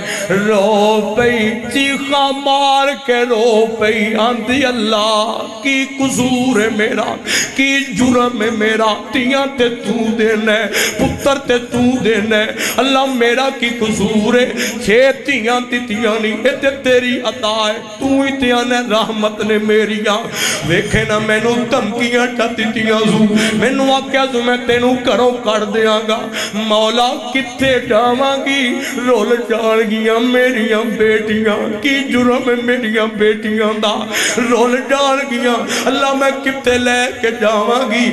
S2: رو پئی چیخا مار کے رو پئی آندھی اللہ کی قصور ہے میرا کی جرم ہے میرا تیاں تے تو دینے پتر تے تو دینے اللہ میرا کی قصور ہے 6 تیاں تیاں نہیں اے تیری عطا ہے تو ہی تیاں نے رحمت نے میری ویکھے نا میں نو دھمکیاں تیاں سو میں نو آکیا سو میں تینوں کروں کر دیاں گا مولا کتے جاواں گی رول جان گیاں میریاں بیٹیاں کی جرم ہے میریاں بیٹیاں دا رول جان گیاں اللہ میں کتے لے کے جاواں گی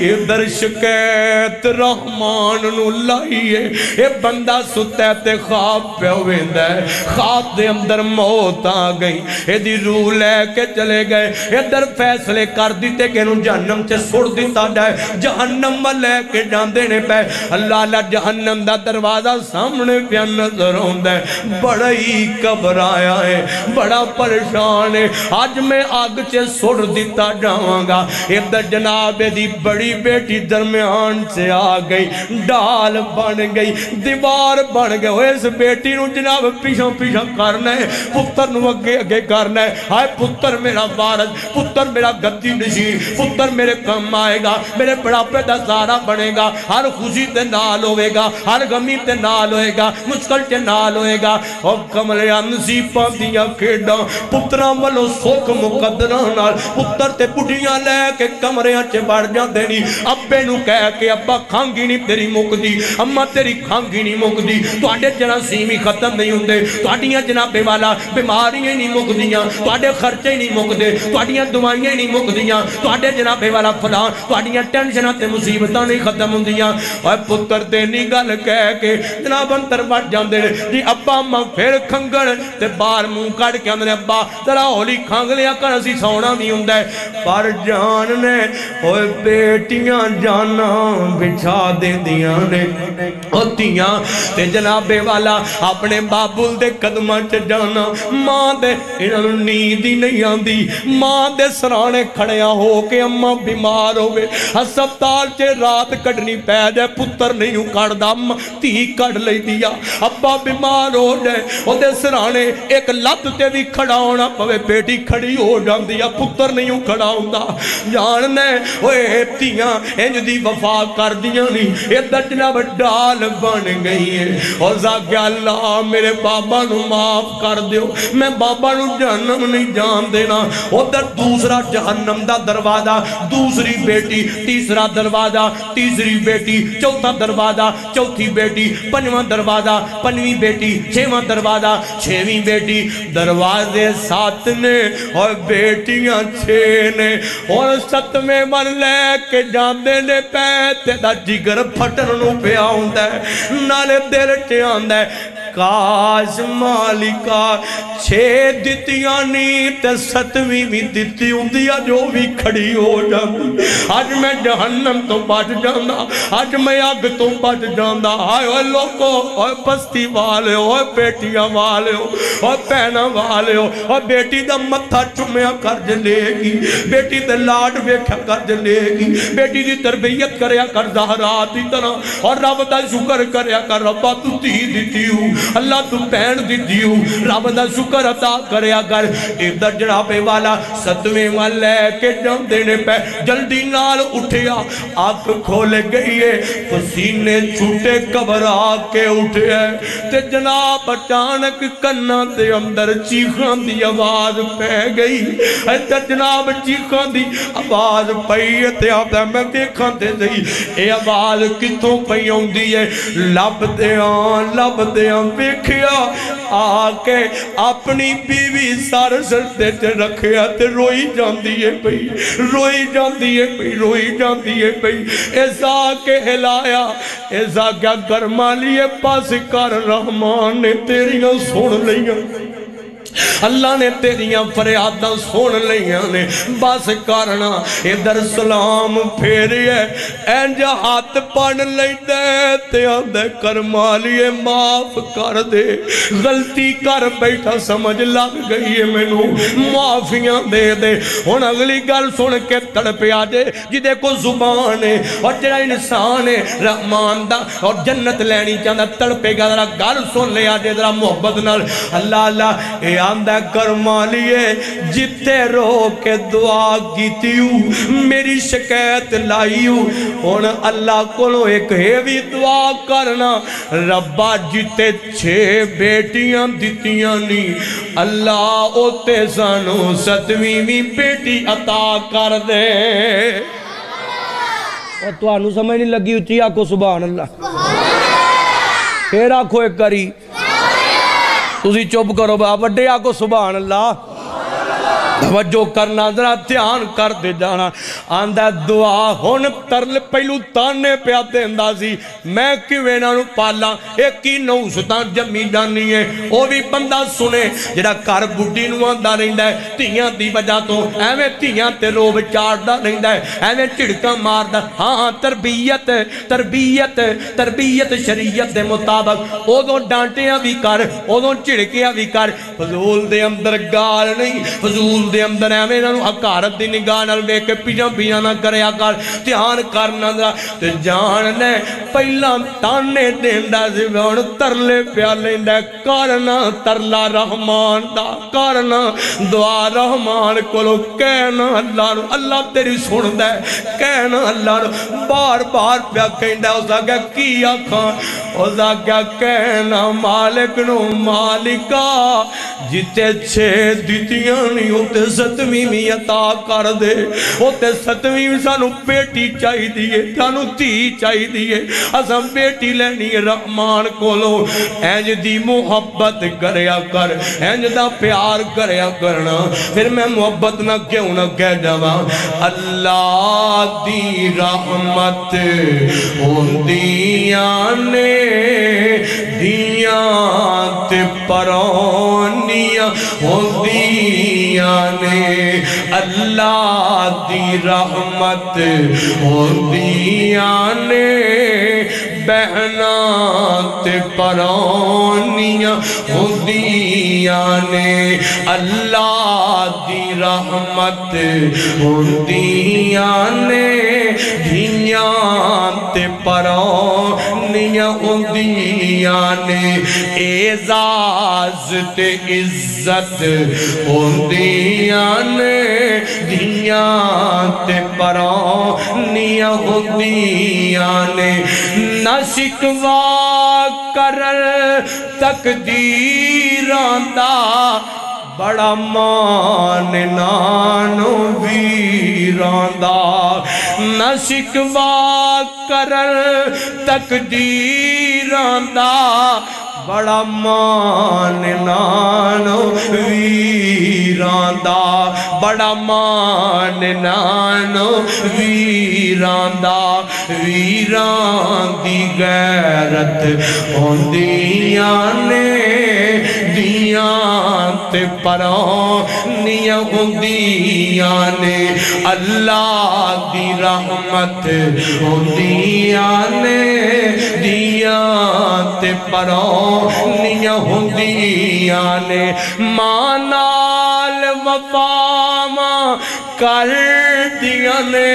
S2: ادھر شکایت رحمان نو لائیے اے بندہ ستے تے خواب پہ ہوئندہ ہے خواب دے اندر موت آ گئی اے دی روح لے کے چلے گئے ادھر فیصلے کر دیتے کہ انہوں جہنم سے سوڑ دیتا جائے جہنم میں لے کے جان دینے پہ اللہ اللہ جہنم دا دروازہ سامنے پہ نظر ہوندہ ہے بڑا ہی گھبرایا ہے بڑا پریشان ہے آج میں آگ سے سوڑ دیتا جاؤں گا ادھر جناب دی بڑی بیٹی درمیان سے آ گئی ڈال بن گئی دیوار بن گئے اس بیٹی نو جناب پیشاں پیشاں کرنا ہے پتر نو اگے اگے کرنا ہے ہائے پتر میرا وارث پتر میرا گدی نشین پتر میرے کم آئے گا میرے بڑھاپے دا سارا بنے گا ہر خوشی تے نال ہوئے گا ہر غمی تے نال ہوئے گا مشکل تے نال ہوئے گا اور کملے نصیباں دیاں کھیڑاں پتراں والو سوکھ مقدراں نال پتر تے پڑھیاں لے کے کمریاں چے بڑھ جان دینی ابے نو کہہ کے ابا کھانگی نہیں تیری مک دی اما تیری کھانگی نہیں مک دی تو آڈے جراثیم ہی ختم نہیں ہوندے تو آڈیاں جنابے والا بیماریاں نہیں مک دیاں تو آڈے خرچے نہیں مک دے تو آڈیاں دعائیاں نہیں مک دیاں تو آڈے جنابے والا فلان تو آڈیاں ٹینشنہ تے مصیبتاں نہیں ختم ہوندیاں اور پتر تے نگل کہہ کے جناب انتر بڑھ جان دے جی ابا اما پھر کھنگڑ تے بار موں کڑ کے اندر ابا ذرا ہولی کھانگ لیا کر اسی سونا نہیں ہوندہ ہے پر جان نے اوے بیٹیاں جانا بچھا دے دیاں نے ہوتیاں تے جناب والا اپنے بابل دے قدمہ چ جانا ماں دے انہوں نیند ہی نہیں آندی ماں دے سرانے کھڑیاں ہو کے اماں بیمار ہوئے ہسپتال چے رات کڑنی پہ جائے پتر نہیں کڑ دا تھی کڑ لئی دیا ابا بیمار ہو جائے او دے سرانے ایک لت تے بھی کھڑا ہونا پوے بیٹی کھڑی ہو جان دیا پتر نہیں کھڑا ہوندہ جاننے اوے تیاں انج دی وفا کر دیا نہیں یہ دجنہ ڈال بن گئی ہے اور زاکہ اللہ میرے بابا نو معاف کر دیو میں بابا نو جہنم نہیں جان دینا ادھر دوسرا جہنم دا دروازہ دوسری بیٹی تیسرا دروازہ تیسری بیٹی چوتھا دروازہ چوتھی بیٹی پنجواں دروازہ پنجویں بیٹی چھواں دروازہ چھویں بیٹی دروازے 7 نے اور بیٹیاں 6 نے اور 7ویں من لے کے جاندے نے پیتے دا جگر پھٹن نو پہ آؤندہ ہے نالے دل چے آندہ ہے کاش مالکہ 6 دتیاں نہیں تے 7ویں بھی دتی ہوندیا جو بھی کھڑی ہو جاندی آج میں جہنم تو بچ جاندہ آج میں آگ تو بچ جاندہ آئے ہوئے لوگو اوہ بستی والے ہو اوہ بیٹیاں والے ہو اوہ پہنا والے ہو اوہ بیٹی دا متھا چمیا کر جلے گی بیٹی دا لاڈ ویکھا کر جلے گی بیٹی دی تربیت کریا کر زہرات دی طرح اور رب دا شکر کریا کر ربا تو تی دیتی ہوں اللہ تو پہن دیتی ہوں رب دا شکر عطا کریا کر ادھر جنابے والا 7ویں مال لے کے جم دینے پہ جلدی نال اٹھیا آنکھ کھولے گئی ہے پسینے چھوٹے گھبرا کے اٹھے تے جناب اچانک کنا دے اندر چیخان دی آواز پہ گئی ادھر جناب چیخان دی آواز پئی تے آتا میں دیکھان دے دی اے آواز کتوں پئی ہوں دی ہے لب دیاں بیکھیا آکے اپنی بیوی سار سردے تے رکھیا تے روئی جاندی ہے پئی روئی جاندی ہے پئی روئی جاندی ہے پئی ایسا کے ہلایا ایسا کیا گرما لیے پاس کر رحمان نے تیریاں سن لیا اللہ نے تیریاں فریاداں سن لیاں نے بس کرنا ادھر سلام پھیری ہے اینجا ہاتھ پڑھ لئی دے تے آدھے کرما لیے معاف کر دے غلطی کر بیٹھا سمجھ لگ گئی ہے میں نو معافیاں دے دے ہن اگلی گل سن کے تڑپے آجے جدے کو زبان ہے اور جڑا انسان ہے رحمان دا اور جنت لینی چاہتا تڑپے گا ذرا گل سن لے آجے ذرا محبت نال اللہ اللہ اے آندہ کرما لیے جتے رو کے دعا کیتی ہوں میری شکایت لائی ہوں اللہ کو ایک ہیوی دعا کرنا ربا جتے 6 بیٹیاں دیتیاں نہیں اللہ اوتے سانو 7ویں بیٹی عطا کر دے اور تو آنو سمجھ نہیں لگی اچھی آکو سبحان اللہ پھر آکو ایک کری تُسی چوب کرو با وڈے آکو سبحان اللہ توجہ کرنا ذرا دھیان کر دے جانا آندہ دعا ہون ترل پہلو تانے پہ آتے اندازی میں کیویں نہ پالا ایک ہی نوستان جمی جانی ہے وہ بھی بندہ سنے جڑا کار بڑی نو آندہ رہندا ہے تیاں دی وجہ تو ایویں تیاں تے روب چاڑدا رہندا ہے ایویں چڑکا ماردا ہاں تربیت شریعت دے مطابق اودوں ڈانٹیاں بھی کر اودوں چڑکیاں بھی کر فضول دے اندر گال نہیں فضول دے اندر ایویں نو حکارت دی نگاہ نال ویکھ کے پیچھا نہ کریا کر دھیان کرنا تے جان نے پہلا تانے دیندا سی ہن ترلے پیا لیندا کرنا ترلا رحمان دا کرنا دعا رحمان کولو کہنا اللہ نو اللہ تیری سندا ہے کہنا اللہ نو بار بار پیا کہندا اس دا کی آکھاں اس دا کہنا مالک نو مالکا جتے 6 دتیاں نہیں ہوتے 7ویں بھی عطا کر دے ہوتے 7ویں بھی سانو بیٹی چاہی دیئے سانو تھی چاہی دیئے اساں بیٹی لینی رحمان کولو اینج دی محبت کریا کر اینج دا پیار کریا کرنا پھر میں محبت نہ کیوں نہ کہہ جاواں اللہ دی رحمت ہوندیاں نے دیاں تے پرونیاں ہوندیاں نے اللہ دی رحمت ہوندیاں نے بہنا تے پرونیاں ہوندیاں نے اللہ دی رحمت ہوندیاں نے دھیاں تے پرونیاں ہوندیاں نے اعزاز تے عزت ہوندیاں نے دھیاں تے پرونیاں ہوندیاں نے نہ شکوا کرل تقدیراں دا بڑا مان نانو ویراں دا نہ شکوا کرل تقدیراں دا بڑا مان نانو ویراں دا بڑا مان نانو ویراں دا ویراں دی غیرت ہوندیاں نے دیاں تے پرونیاں ہوندیاں نے اللہ دی رحمت ہوندیاں نے دیاں تے پرونیاں ہوندیاں نے ماں نال وفاواں کر دیاں نے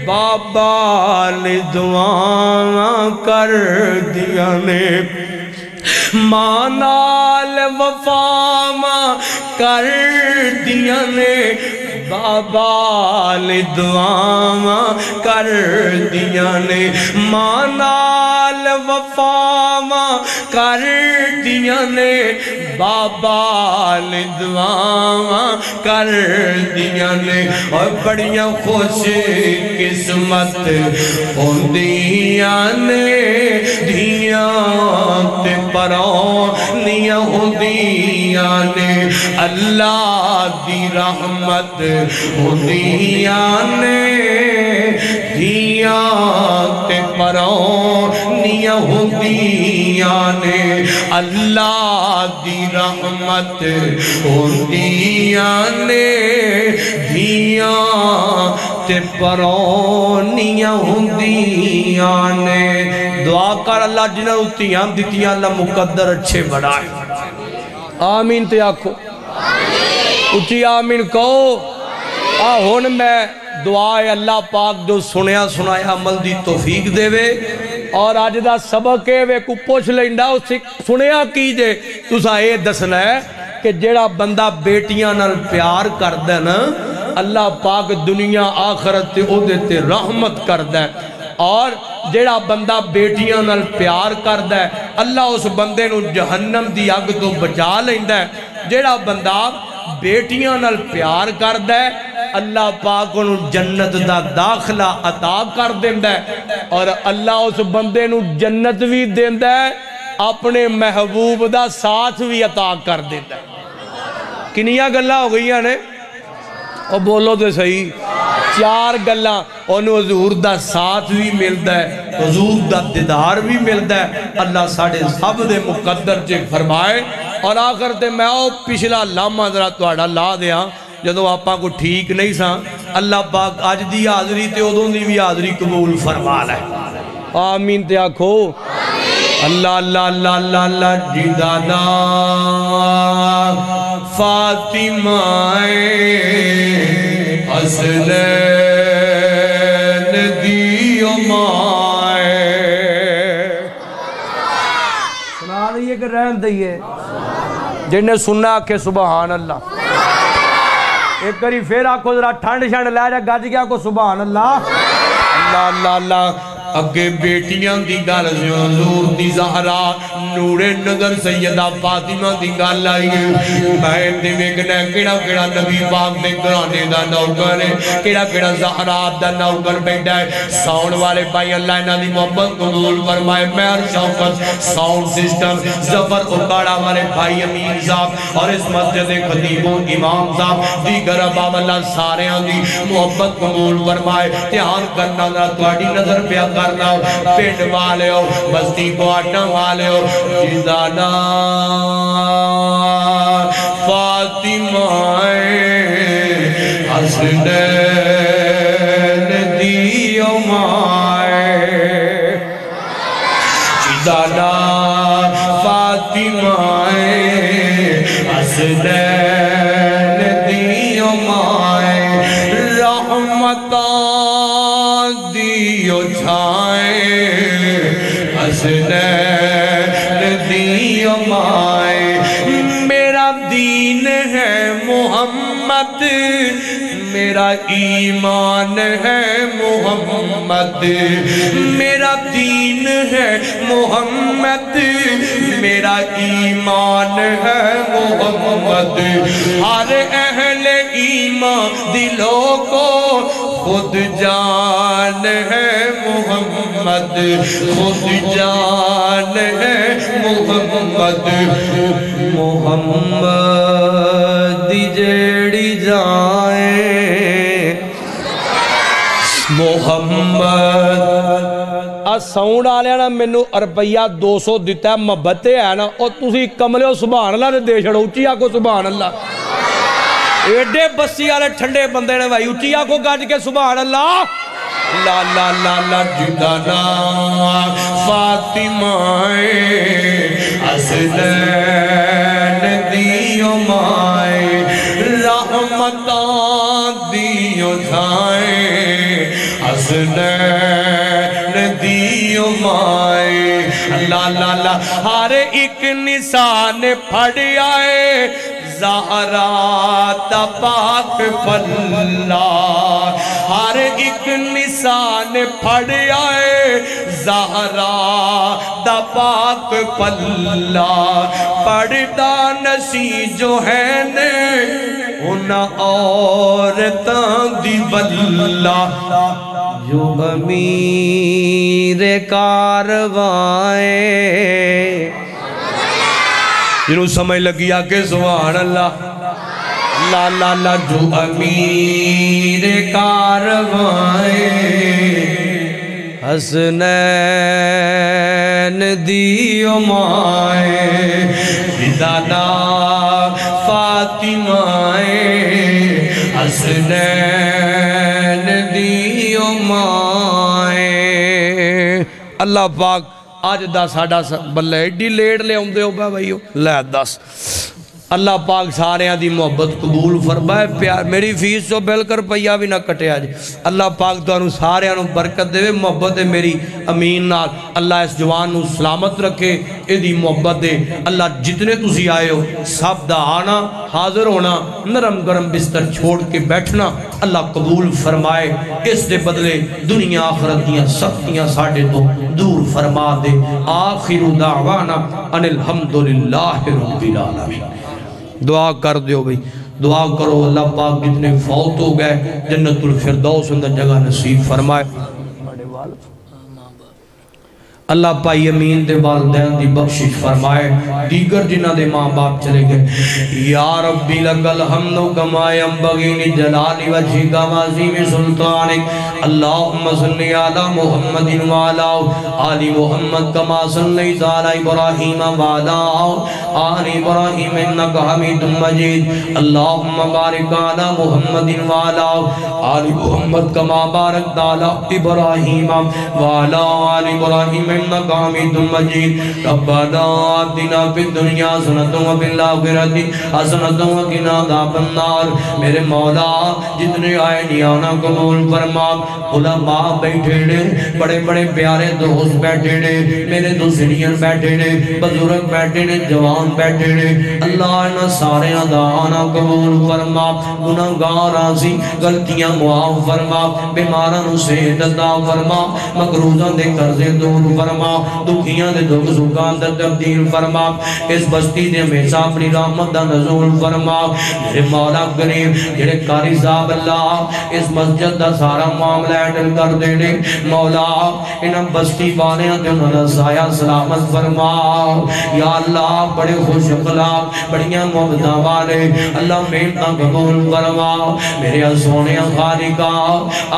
S2: بابا نے دعاواں کر دیاں نے ماں نال وفاواں کر دیاں نے بابا نے دعاواں کر دیاں نے ماں نال وفاواں کر دیاں نے بابا نے دعاواں کر دیاں نے اور بڑیاں خوش قسمت ہوندیاں نے دھیاں تے پرونیاں ہوندیاں نے اللہ دی رحمت ہوندیاں نے دھیاں تے پرونیاں ہوندیاں نے اللہ دی رحمت ہوندیاں نے دھیاں تے پرونیاں ہوندیاں نے دعا کر اللہ جنہاں اتیاں دیتیاں اللہ مقدر اچھے بڑھائے آمین تے آکھو اچھی آمین کہو ہون میں دعائے اللہ پاک جو سنیا سنایا عمل دی توفیق دے وے اور آج دا سبق ہے وے کو پوچھ لیندہ اسے سنیا کیجے تو سا اے دسنا ہے کہ جیڑا بندہ بیٹیاں نال پیار کر دے نا اللہ پاک دنیا آخرت تے او دیتے رحمت کر دے اور جیڑا بندہ بیٹیاں نال پیار کر دے اللہ اس بندے نو جہنم دی اگ تو بچا لیندہ ہے جیڑا بندہ بیٹیاں نال پیار کر دے اللہ پاک انہوں جنت دا داخلہ عطا کر دیندہ ہے اور اللہ اس بندے نو جنت بھی دیندہ ہے اپنے محبوب دا ساتھ بھی عطا کر دیندہ ہے کنیاں گلہ ہو گئی ہیں نے اور بولو تو صحیح چار گلہ انہوں حضور دا ساتھ بھی ملتا ہے حضور دا دیدار بھی ملتا ہے اللہ ساڑھے سب دے مقدر چے فرمائے اور آخر تے میں پچھلا لامہ ذرا توڑا لا دیا جدو آپا کو ٹھیک نہیں سا اللہ پاک آج دی حاضری تے ادھوں دی بھی حاضری قبول فرما لے آمین تے آکھو اللہ اللہ اللہ اللہ اللہ جدانا فاطمہ حسنین دیو مائے سنا رہی ہے کہ رہن دئیے جنہیں سننا کہ سبحان اللہ ایک کری پھر آکھو ذرا ٹھنڈ شنڈ لے جا گج گیا کو سبحان اللہ اللہ اللہ اللہ اگے بیٹیاں دی گل حضور دی زہرا نور نظر سیدہ فاطمہ دی گل آئی میں دے ویکھنا کیڑا کیڑا نبی پاک دے گھرانے دا نوکر ہے کیڑا کیڑا زہرا دا نوکر بیٹھا ہے ساؤنڈ والے بھائی اللہ انہاں دی محبت قبول فرمائے مہر شوکت ساؤنڈ سسٹم ظفر اکاڑا والے بھائی امین صاحب اور اس مسجد خطیبوں امام صاحب دیگر اباب اللہ سارے ہاں دی محبت قبول فرمائے دھیان کرنا ذرا تہاڈی نظر پیا کرنا پنڈ والے ہو بستی کوٹا والے ہو جدانا فاطمہ فاطمہ حسنین دیو مائے دادا فاطمہ حسنین دیو مائے رحمتان دیو چھائے حسنین دیو مائے میرا دین ہے محمد میرا ایمان ہے محمد میرا دین ہے محمد میرا ایمان ہے محمد ہر اہل ایمان دلوں کو خود جان ہے محمد خود جان ہے محمد محمد جیڑی جائے محمد ساؤنڈ آلیا نا مینو روپیہ 200 دیتا ہے محبت ہے نا اور تسی کملے ہو سبحان اللہ نے دے چھڑو اچھی آکو سبحان اللہ ایڈے بسی والے ٹھنڈے بندے نے بھائی اچھی آکو گاج کے سبحان اللہ لا لا لا لا جدانا فاطمہ حسنین دیو مائے رحمتان دیو جھائے حسنین دیو مائے لا لا لا ہر ایک نسان پھڑ آئے زہرا تا پاک پھلا ہر ایک نسان پھڑ آئے زہرا دا پاک پھلا پڑھتا نسی جو ہے نے انہا عورتاں دی بلا جو امیر کاروائے جنہوں سمجھ لگیا کہ سبحان اللہ لا لا لا جو امیر کاروائے حسنین دیو مائے دادا فاطمہ حسنین دیو مائے اللہ پاک آج دا ساڑھا بلے ایڈی لیٹ لے ہوندے ہو بھائیو لے دس اللہ پاک سارے دی محبت قبول فرمائے پیار میری فیس جو بل کر پیا بھی نہ کٹے آج اللہ پاک تو انہوں سارے انہوں برکت دے محبت ہے میری امین نال اللہ اس جوان نو سلامت رکھے ایدی محبت دے اللہ جتنے تسی آئے ہو سب دا آنا حاضر ہونا نرم گرم بستر چھوڑ کے بیٹھنا اللہ قبول فرمائے اس دے بدلے دنیا آخرت دیاں سختیاں ساڑھے تو دور فرما دے آخر دعوانا ان الحمدللہ رب العالمین دعا کر دیو بھئی دعا کرو اللہ پاک جتنے فوت ہو گئے جنت الفردوس اندر جگہ نصیب فرمائے اللہ پائی امین دے والدین دی بخشش فرمائے دیگر جنہ دے ماں باپ چلے گئے یا ربی لگل حمدو کما ینبغی جلالی وجہک وعظیم سلطانک اللہم صلی علی محمد وعلا آل محمد کما صلی علی ابراہیم وعلا آل ابراہیم انکا حمید مجید اللہم بارک علی محمد وعلا آل محمد کما بارک علی ابراہیم وعلا آل ابراہیم انکا حمید مجید ربنا آتنا فی الدنیا حسنۃ وفی الآخرۃ حسنۃ وقنا عذاب النار میرے مولا جتنے آئے نیانا قبول فرما علماء بیٹھے نے بڑے بڑے پیارے دوست بیٹھے نے میرے دوسرین بیٹھے نے بزرگ بیٹھے نے جوان بیٹھے نے اللہ انہا سارے ادانا قبول فرما گناہگار آسی غلطیاں معاف فرما بیماران صحت عطا فرما مقروضان دے قرضے دور فرما دکھیاں دے دکھ سکان دے تبدیل فرما اس بستی دے ہمیشہ اپنی رحمت دا نزول فرما میرے مولا کریم جڑے قاری صاحب اللہ اس مسجد دا سارا معاملہ ہینڈل کر دینے مولا انہاں بستی والے ہیں انہاں دا سایہ سلامت فرما یا اللہ بڑے خوش اخلاق بڑیاں محبتاں والے اللہ محنتاں قبول فرما میرے سونے خالقہ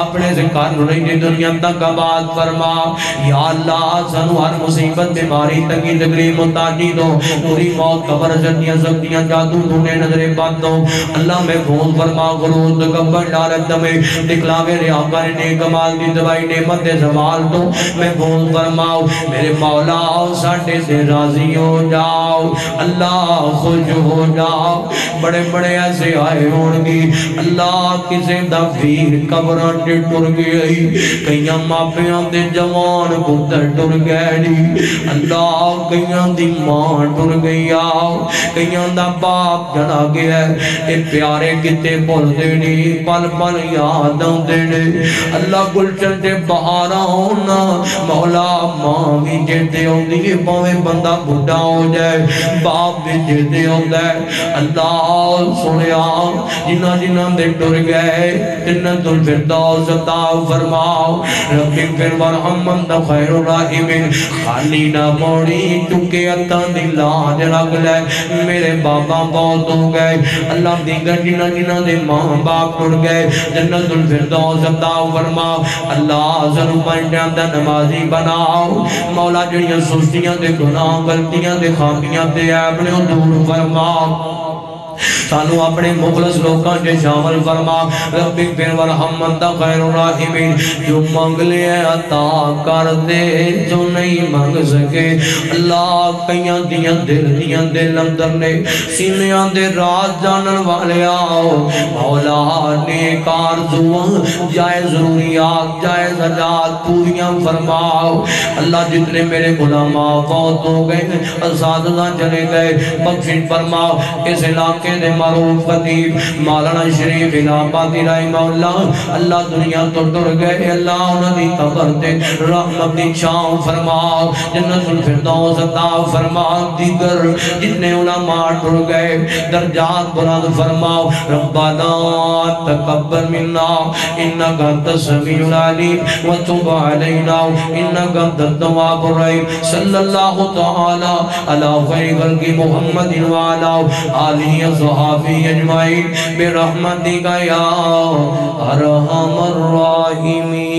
S2: اپنے ذکر نوری دی دنیا تک آباد فرما یا اللہ سانو ہر مصیبت بیماری تنگی تکلیف محتاجی تو پوری موت قبر جنیاں سختیاں جادو ٹونے نظریں بند دو اللہ میں بھول فرما غرور تکبر لالچ دمے دکھلاوے ریاکار نے کمال دی دوائی نعمت زوال تو میں بھول فرماؤ میرے مولا ساٹھے سے راضی ہو جاؤ اللہ خوش ہو جاؤ بڑے بڑے ایسے آئے ہونگی اللہ کسے دفیر قبران ٹے ٹر گئی کئیاں ماپیاں دے جوان پتر ٹر گئی اللہ کئیاں دی ماں ٹر گئی آؤ کئیاں دا باپ جڑا گیا اے پیارے کتے بول دینے پل پل یاد دینے اللہ گلچن دے بہارا ہونا مولا ماں بھی جیتے ہوں دی پاویں بندہ بڑھا ہو جائے باپ بھی جیتے ہوں دے اللہ سنیا جنہ جنہ دے ٹر گئے جنت الفردوس عطا فرماؤ ربی پھر ورحمن دا خیر الرحیمین خالی نہ موڑی چکے اتن دی لاج رکھ لے میرے بابا بہت ہو گئے اللہ دیگر جنہ جنہ دے ماں باپ ٹر گئے جنت الفردوس عطا فرماؤ اللہ ضرور پنجاں دا نمازی بناؤ مولا جڑیاں سستیاں دے گناہ غلطیاں دے خامیاں دے اپنے دور فرماؤ سانو اپنے مخلص لوکاں کے شامل فرما ربی پھر ورحمن دا خیر الرحیمین جو مانگ لے عطا کر دے جو نہیں مانگ سکے اللہ کئیاں دیاں دل اندر نے سینیاں دے راز جانن والے آؤ مولا نیک آرزوان جائے ضروریات جائے حاجات پوریاں فرماؤ اللہ جتنے میرے علماء فوت ہو گئے اساتذہ چلے گئے بخشش فرماؤ اس علاقے دے معروف خطیب مولانا شریف الہابادی رحمہ اللہ اللہ دنیا تو ٹر گئے اللہ انہوں دی قبر تے رحمت دی چھاؤں فرماؤ جنت الفردوس عطا فرماؤ دیگر جتنے علماء ٹر گئے درجات بلند فرماؤ ربنا تقبل منا انکا انت السمیع العلیم وتب علینا انکا انت التواب الرحیم صلی اللہ تعالی علی خیر خلق محمد وعلا آلہ صحابی اجمعین برحمتک یا ارحم الراحمین